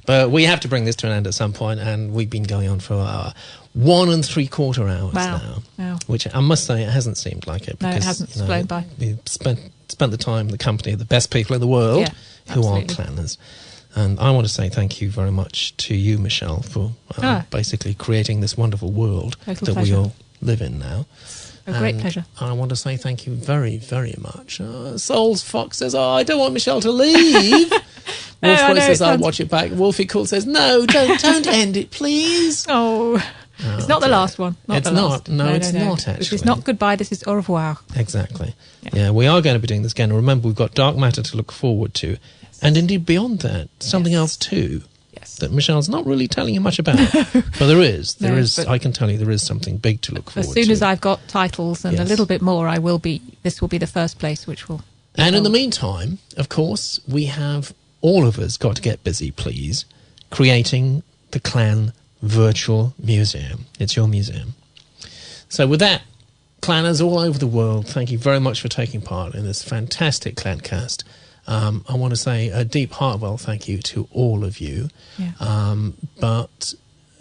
S2: But we have to bring this to an end at some point, and we've been going on for 1 3/4 hours now.
S1: Wow.
S2: Which I must say, it hasn't seemed like it. Because,
S1: no, it hasn't. It's flown by.
S2: We've spent the time in the company of the best people in the world who are clanners. And I want to say thank you very much to you, Michelle, for basically creating this wonderful world that we all live in now.
S1: A great pleasure.
S2: I want to say thank you very, very much. Souls Fox says, I don't want Michelle to leave. Wolfboy says, I'll watch it back. Wolfie Cool says, no, don't end it, please.
S1: Oh, it's not the last one.
S2: It's not. No, it's not, actually.
S1: This is not goodbye, this is au revoir.
S2: Exactly. Yeah, we are going to be doing this again. And remember, we've got Dark Matter to look forward to. Yes. And indeed, beyond that, something else too. That Michelle's not really telling you much about. But there is. I can tell you there is something big to look forward to.
S1: As soon as I've got titles and a little bit more, this will be the first place which will...
S2: And in the meantime, of course, we have all of us got to get busy, please, creating the Clan Virtual Museum. It's your museum. So with that, clanners all over the world, thank you very much for taking part in this fantastic Clancast. I want to say a deep heartfelt thank you to all of you.
S1: Yeah.
S2: But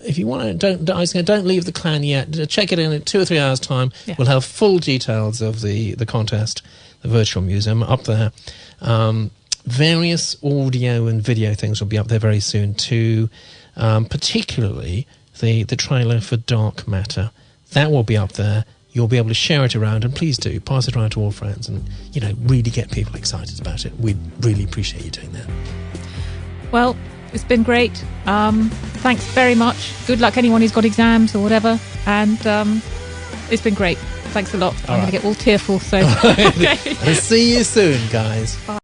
S2: if you want to, don't leave the clan yet. Check it in 2 or 3 hours' time. Yeah. We'll have full details of the contest, the virtual museum, up there. Various audio and video things will be up there very soon too. Particularly the trailer for Dark Matter. That will be up there. You'll be able to share it around, and please do pass it around to all friends, and really get people excited about it. We'd really appreciate you doing that.
S1: Well, it's been great. Thanks very much. Good luck anyone who's got exams or whatever, and it's been great. Thanks a lot. I'm going to get all tearful. So
S2: I'll see you soon, guys.
S1: Bye.